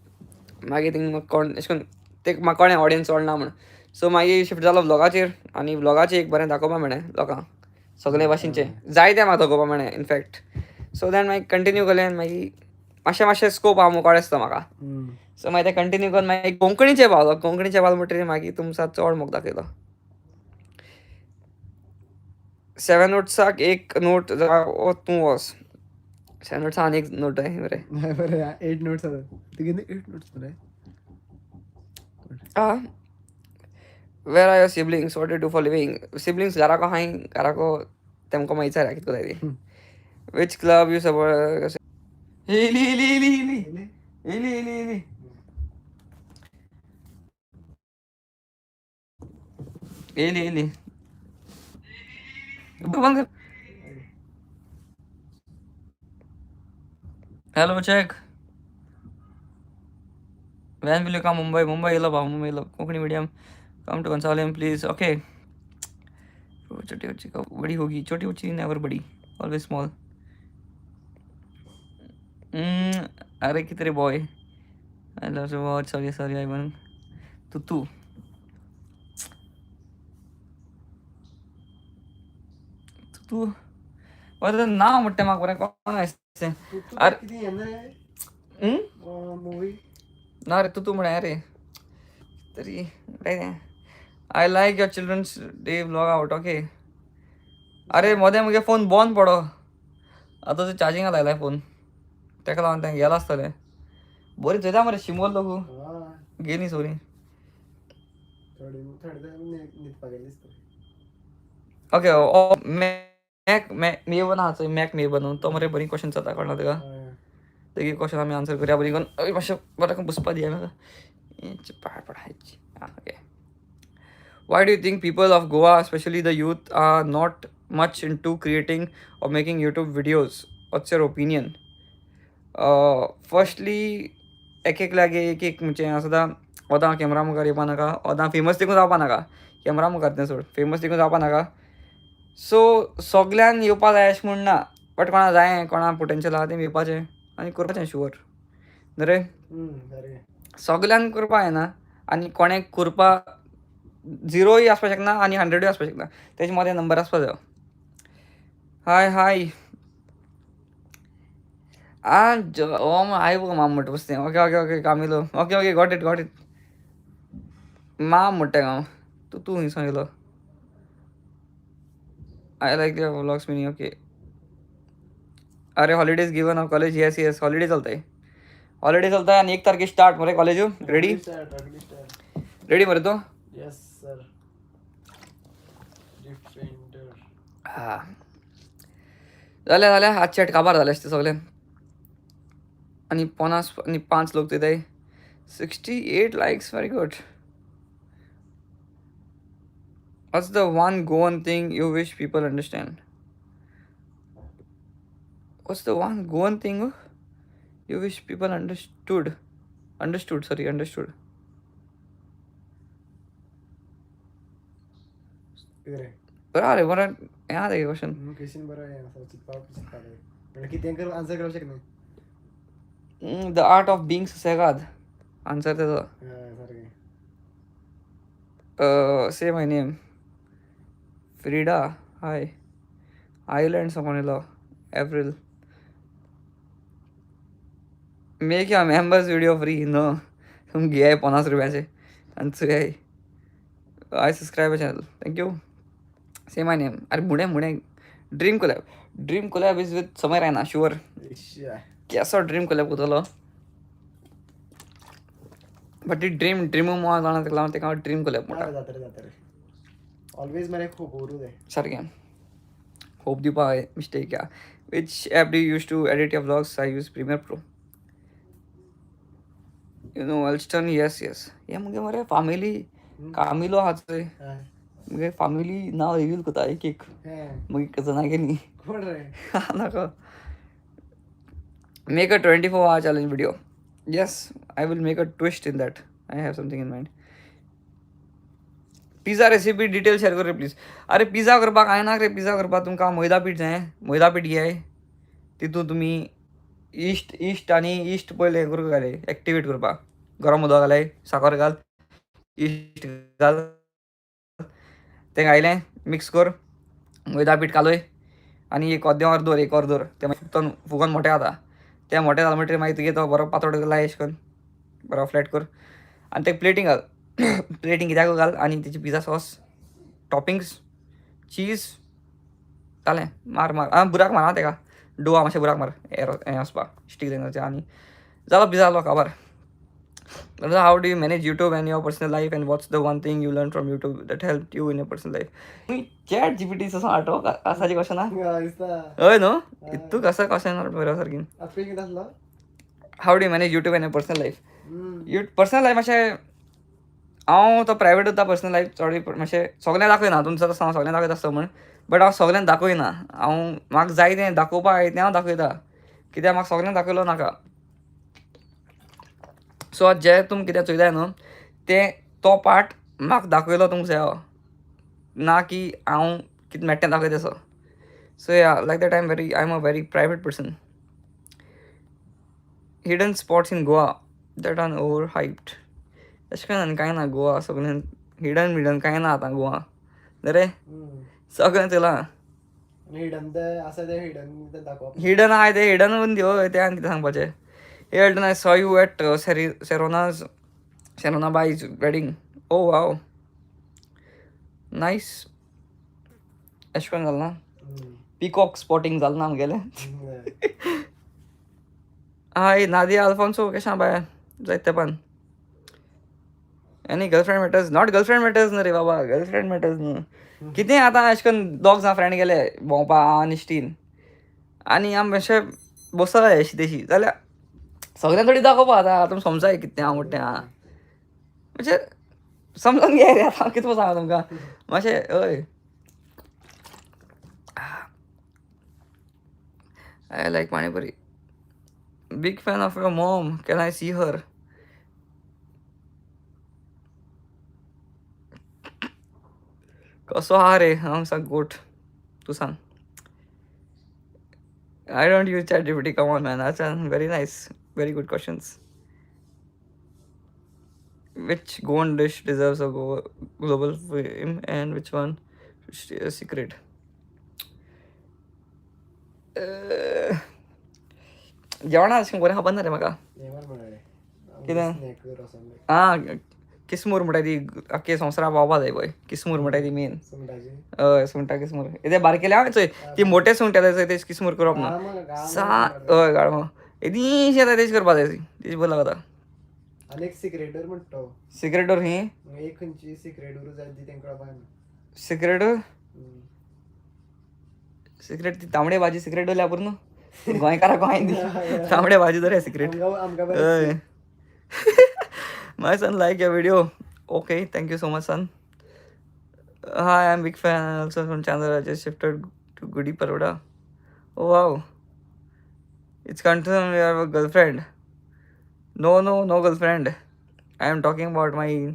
मागीर थिंग म्हाका कोण अशें करून ते म्हाका कळ्ळें ऑडियन्स चोडना म्हूण सो मागीर शिफ्ट जालो व्लॉगाचेर आनी व्लॉगाचेर एक बरें दाखोवपा मेळ्ळें लोकांक सगळे भाशेनचे जायते म्हाका दाखोवपा मेळ्ळें इनफॅक्ट सो दॅन मागीर कंटिन्यू केलें मागीर मातशें स्कोप आहा कळ्ळें आसता म्हाका सो मागीर ते कंटिन्यू करून मागीर कोंकणीचे पावलो म्हणटकीर मागीर तुमचा चड मोग दाखयलो 7 नोट्साक एक नोट तूं वच 7 नोट्साक आनी एक नोट आहे बरें 8 नोट्स तुगे 8 नोट्स मरे where are your siblings what you do for living siblings घराको हाय घराको तेमकां मागीर विचारया कितें कोताय ती विच क्लब यू सपोर्ट येली hello check when will you come Mumbai येयलो Konkani medium come to Cansaulim please okay छोटी बच्ची का बड़ी होगी छोटी बच्ची नेवर बड़ी ऑलवेज स्मॉल अरे कितने boy I love to watch. Sorry, I won. Tutu. Tutu. वरतं नाव म्हटते म्हाका बरें कोण आसतें अरे किती येणार मूवी ना रे तुतू म्हणे रे तरी I like your children's day vlog आवट ओके अरे मोदें मुगे फोन बंद पडो आतां तो चार्जिंगा लायलाय फोन तेका लागून तें गेला आसतलें बरी चोयता मरे शिमोल लोगू गेली सोरी ओके मॅक मे बना चोय मॅक मे बनून तो मरे बरी क्वेश्चन जाता कळना तुका तेगे क्वेश्चन आमी आन्सर करया बरी करून मातशें बरें बसपा दिया म्हाका हेंची पाड पडायची okay Why do you think people of Goa, especially the youth, are not much into creating or making YouTube videos? What's your opinion? Firstly, एक लागे एक म्हणजे असं ओदां कॅमेरा मुखार येवपा नाका ओदां फेमस देखून जावपा नाका कॅमेरा मुखार तें सोड फेमस देखून जावपा नाका सो सगल्यान येवपा जाय अशें म्हण ना बट कोणा जाय कोणा पोटेंशियल आहा तें येवपाचें आनी करपाचें शुअर न्हू रे सगल्यान करपा येना आनी कोणें करपा 0य आसपाक शकना आनी 100य आसपाक शकना तेजे मदें नंबर आसपा जायो हाय हाय माम म्हणटा बसतें okay Camilo okay got it mom म्हणटा हांव तूं खंय सांगिलो I like your vlogs mini okay अरे holidays given off college yes holiday चलताय आनी 1 तारखेर स्टार्ट मरे कॉलेज रेडी मरे तूं यस सर हा जालें आज चॅट काबार जालें ते सगळें आनी 5 लोक चोयताय 68 likes very good What's the one Goan thing you wish people understand? What's the one Goan thing you wish people understood? Understood. बरं याद आहे क्वेश्चन क्वेश्चन बरं आहे किती आन्सर करू शकणे the art of being susegad answer त्याचं say my name Frida hi island समोर एप्रिल मेक या मेंबर्स व्हिडिओ फ्री नो तुम घे 50 रुपयाचे आणि चुयाय I subscribe channel thank you say my name अरे मुणे dream collab is with Samay Raina sure केसो ड्रीम कोलॅब करतलो बट ती ड्रीम जाणा तेका लागून तेका ड्रीम कोलॅब म्हणटा ऑलवेज मरे खूप उरू दे सारकें होप दिवपा मिस्टेक या which app do use to edit your vlogs I use Premiere Pro you know Alston yes हे मुगे मरे फॅमिली कामिलो आहा चोय मुगे फॅमिली नाव रिवील करता एक मुगे कसं ना गेली कोण रे नाका make a 24 hour challenge video yes I will make a twist in that I have something in mind pizza recipe detail share कर रे प्लीज अरे पिझ्झा करपाक आयनाक रे पिझ्झा करपाक तुमकां मैदा पीठ जाय मैदा पीठ घे तितून तुमी इस्ट आनी इस्ट पयले हें करूंक घाले एक्टिवेट करपाक गरम उदक घालाय साखर घाल इस्ट घाल तें घायलें मिक्स कर मैदा पीठ कालय आनी एक अर्दें वर दवर तें मागीर फुगोन मोठें जाता तें मोठें जालें म्हणटकीर मागीर तुगे तो बरो पातळ लाय अशें करून बरो फ्लॅट कर आनी तें प्लेटींग घाल प्लेटींग कित्याक घाल आनी तेची पिझ्झा सॉस टॉपिंग्स चीज जालें मार बुराक मार तेका डोवा मातशें बुराक मार हें वचपाक स्टीक तेंचे आनी जालो पिझ्झा जालो काबार how do you manage YouTube and your personal life and what's the one thing you learn from YouTube that help you in your personal life तुमी चॅट जीपीटी असो आठव कासाची क्वेश्चन हय न्हू इतू कसं क्वेश्चन बरो सारकी how do you manage YouTube and your personal life personal life मातशें हांव तो प्रायवेट उरता पर्सनल लायफ चड मातशें सगळें दाखयना तुमचो तसो हांव सगळें दाखयता आसता म्हण बट हांव सगळें दाखयना हांव म्हाका जाय तें दाखोवपाक जाय तें हांव दाखयता कित्याक म्हाका सगळें दाखयलो नाका सो जें तुमी कितें चोयताय न्हू तें तो पार्ट म्हाका दाखयलो तुमकां जायो ना की हांव कितें मेळटा तें दाखयता सो या like that I am a very private person hidden spots in Goa that are over hyped अशें करून कांय ना गोवा सगळें हिडन बिडन कांय ना आतां गोवा रे सगळें चला हिडन ते आसा ते हिडन ते दाखोवप हिडन आहाय ते हिडन दिवो ते आनी कितें सांगपाचें हे Helton I saw you at सेरोना बायज वेडींग ओ वाव नायस अशें करून जालें ना पिकॉक स्पॉटींग जालें ना आमगेलें हाय नादिया अल्फॉन्सो कशें आहा बाय जायत तेंपान आनी girlfriend matters not girlfriend matters न्हू रे बाबा गर्लफ्रेंड मॅटर्स न्हू कितें आतां अशें करून दोग जाण फ्रेंड गेले भोंवपा हांव आनी श्टीन आनी आमी अशें बसतले अशी तेशी जाल्यार सगळ्यां थोडी दाखोवपा आतां समजाय कितें हांव म्हणटा आहा म्हणजे समजून घे रे आतां हांव कितें सांगू तुमकां मातशें हय I like panipuri big fan of your mom can I see her कसो आहा रे हांव सांग गोट तूं सांग I don't use ChatGPT. Come on, man. That's very nice. Very good questions. Which Goan dish deserves a global fame and which one should stay a secret? जेवणा अशें बरें खबर ना रे म्हाका कितें आं किसमूर म्हणटा ती आख्खे संवसारा पावपा जाय पळय किसमूर म्हणटा ती मेन हय सुंगटां किसमूर ते बारकेले हांव चोय ती मोटे सुंगटां जाय तेच किसमूर करप ना हय गाळमो येदींशी येता तेच करपा जाय तेच बरें लागता आनी एक सिक्रेटर म्हणटा तो सिक्रेटोर ही एक खंयची सिक्रेटर जाय ती तेंका कळपाक ना सिक्रेटोर सिक्रेट ती तांबडी भाजी सिक्रेट दवरल्या पुरो न्हू गोंयकाराक गोंयांत ती तांबडी भाजी दवरया सिक्रेट हय my son like your video okay thank you so much son hi I am big fan also from Chandor just shifted to Gudi Paroda oh wow it's confirm you have a girlfriend no no no girlfriend I am talking about my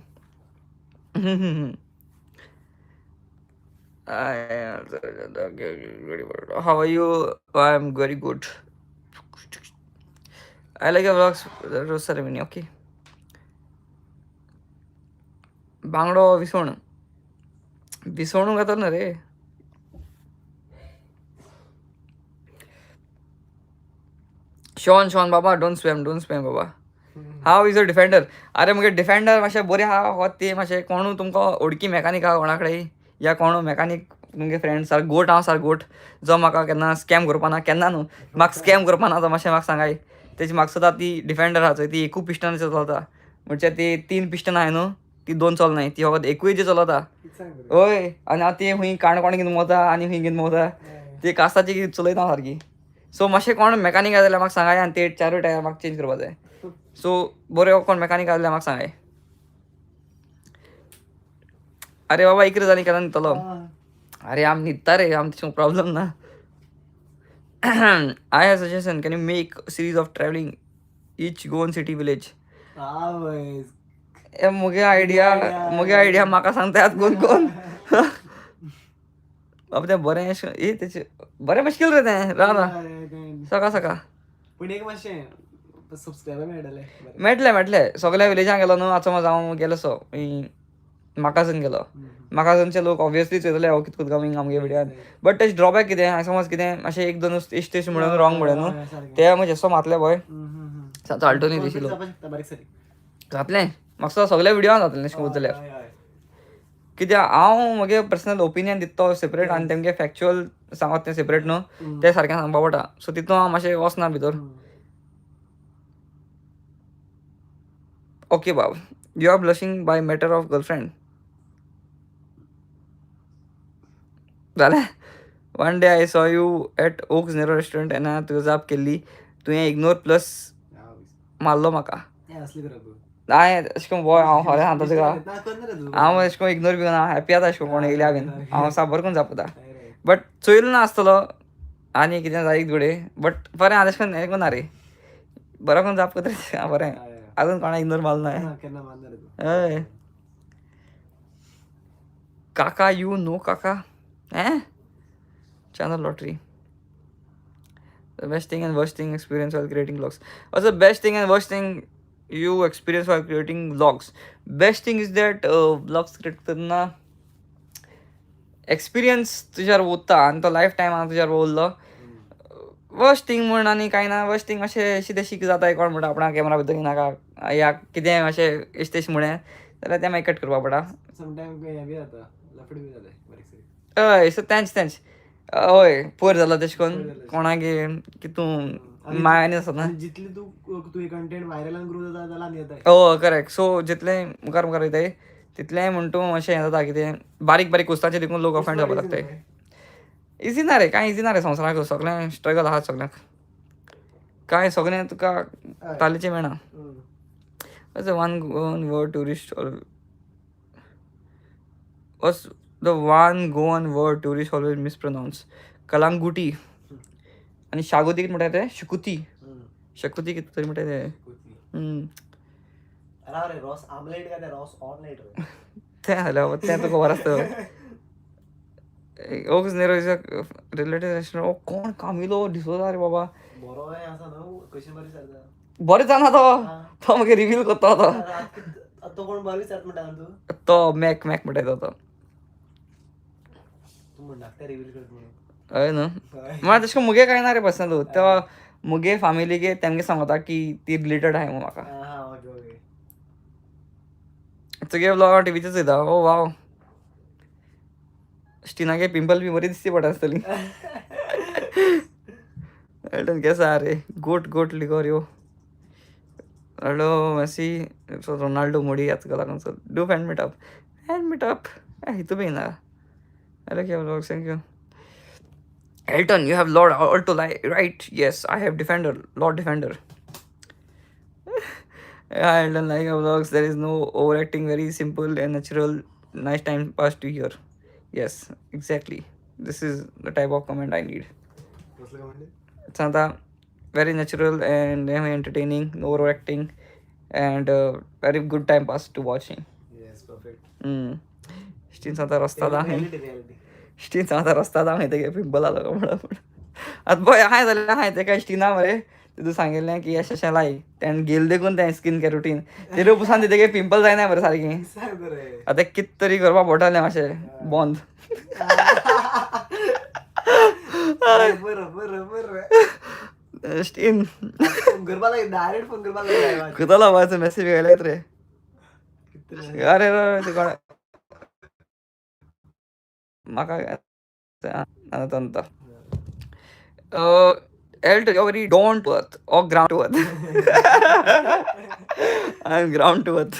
how are you I am very good I like your vlogs rose ceremony okay बांगडो विसवण विसवणूक घातलो ना रे Shawn बाबा don't spam बाबा हांव is a defender अरे मुगे defender मातशें बरें आहा हो ते मातशें कोणू तुमकां ओळखी मॅकानीक आहा कोणा कडेन या कोण मॅकानीक तुमगे फ्रेंड सार गोट हांव सार गोट जो म्हाका केन्ना स्कॅम करपा ना केन्ना न्हू म्हाका स्कॅम करपा ना तो मातशें म्हाका सांगाय तेजी म्हाका सदां ती डिफेंडर आहा चोय ती एकू पिस्टनाचेर चलता म्हणजे ती 3 पिस्टन आहाय न्हू ती 2 चलनाय ती फकत एकूय जी चलता हय आनी हांव ती हुंय काणकोण घेवन वता आनी हुंय घेवन वता ती कासाची चलयता सारकी सो मातशें कोण मॅकानीक आहा जाल्यार म्हाका सांगाय आनी ते 4 टायर म्हाका चेंज करपा जाय सो बरो कोण मॅकानीक आहा जाल्यार म्हाका सांगाय अरे बाबा इकडे जाली केन्ना न्हिदतलो अरे आम न्हिदता रे आम तशें प्रॉब्लम ना I have a suggestion. Can you make a series of traveling each Goan city village? मुगे आयडिया म्हाका सांगता कोण बाबा तें बरें ए तेचे बरें मुश्कील रे तें राव सकाळ पूण एक मातशें सबस्क्रायबर मेळटले सगळ्या विलेजांक गेलो न्हू आतां समज हांव गेलो सो म्हाकासून गेलो म्हाकासूनचे लोक ऑब्वियसली चोयतले हांव कितको कमींग आमगे विडियान बट तेजे ड्रॉबॅक कितें हांवें समज कितें मातशें एक दोन इश्ट तेश म्हणून रॉंग म्हणून न्हू ते म्हजे सो मातले पळय चालटो न्ही दिशिल्लो जातलें म्हाका सगळे विडियोन जातलें अशें करून जाल्यार कित्याक हांव म्हगे पर्सनल ओपिनियन दिता तो सेपरेट आनी तेमगे फॅक्च्युअल सांगत तें सेपरेट न्हू तें सारकें सांगपा पडटा सो तितून हांव मातशें वचना भितर ओके बाब you are blushing by matter of girlfriend जालें one day I saw you at Oaks Nero restaurant एना तुवें जाप केल्ली तुवें इग्नोर प्लस मारलो म्हाका हांवें अशें करून बॉय हांव खरें सांगता तुका हांव अशें करून इग्नोर बी करना हॅप्पी जाता अशें करून कोण येयल्या बीन हांव साबर करून जापता बट चोयलो ना आसतलो आनी कितें जायत घोडे बट बरें हांव अशें करून हें करना रे बरो करून जाप करता बरें अजून कोणा इग्नोर मारलो ना हय काका यू नो काका channel lottery the best thing and worst thing experience while creating vlogs what's the best thing and worst thing you experience while creating vlogs. Best thing is that vlogs create करताना experience तुज्यावर उरता आनी तो life time हांव तुज्यावर उरलो. Worst thing म्हण आनी कांय ना. वर्स्ट थिंग अशें अशें शीक जाता कोण म्हणटा आपणा कॅमेरा भितर नाका या कितें अशें इश्टेश म्हणें जाल्यार तें मागीर कट करपा पडटा. समटायम हें बी जाता लफडी बी जाता बारीक हय सो तेंच हय पोयर जाला तेश कोन्न कोणागे कितून मायनी आसता ना. जितली तूं कंटेंट व्हायरलान ग्रो जाता जाल्यार आनी येता. हो करेक्ट. सो जितलें मुखार मुखार वयताय तितलें म्हण तूं अशें हें जाता कितें बारीक बारीक कुस्तांचेर देखून लोक ऑफेंड जावपाक लागताय. इजी ना रे कांय इजी ना रे संवसाराक सगळें स्ट्रगल आहा सगळ्यांक. कांय सगळें तुका तालीचें मेळना. One word tourist was the one Goan word tourist always mispronounce. Calangute आनी शागोती कितें म्हणटात ते शुकुती शकुती कितें तरी म्हणटात ते. रे रॉस आमलेट काय रॉस ऑमलेट रे तें जाल्यार तें तुका खबर आसता. Oaks Nero is a related. Oh कोण कामिलो डिसोजा रे बाबा. बरो आसा न्हू कशें बरें जाता. बरें जाना तो म्हाका रिवील करता तो कोण बरें जाता म्हणटा तो मॅक म्हणटात तो. तूं म्हणटा ते रिवील करता म्हणून. हय न्हू. म्हळ्यार तशें मुगे कांय ना रे पर्सनल. तो मुगे फॅमिलीगे तेमगे सांगता की ती रिलेटेड आहाय म्हणून म्हाका. Okay okay. तुगे ब्लॉग टीव्हीचेर चोयता. ओ वाव. स्टिनागे पिंपल बी बरी दिसती पडटा आसतली. एल्टन केसा रे गोट लिगोऱ्यो. रोनाल्डो मेसी रोनाल्डो मोडी याचका लागून सो डू फॅन मीटअप हितू बी ना. हॅलो क्या blog thank you. Elton, you have Lord Alto right? Yes, I have Defender, Lord Defender. Yeah, Elton, like your vlogs, there is no overacting, very simple and natural, nice time pass to hear. Yes, exactly. This is the type of comment I need. कसलं comment. Santa, very natural and entertaining, no overacting, and very good time pass to watching. Yes perfect. Stin Santa रस्ता दा. Reality Stein आता रस्ता जावन येते pimple आलो काय म्हणून. आतां पळय हांय जाल्यार हांय तेका स्टिना मरे तितून सांगिल्लें की अशें अशें लाय तेणें गेल देखून तें स्कीन कॅर रुटीन तेरे पुसान तेगे पिंपल जायना मरे सारकी. सांग रे. आतां कित तरी करपा पडटलें मातशें बंद. बरोबर स्टीन फोन करपा लागे डायरेक्ट फोन करपा लागे. खंयतो लावायचो मॅसेज घायल्यात रे. अरे रे कोण म्हाका आतां Elton, you're very down to earth or ground to earth. I'm ground to earth.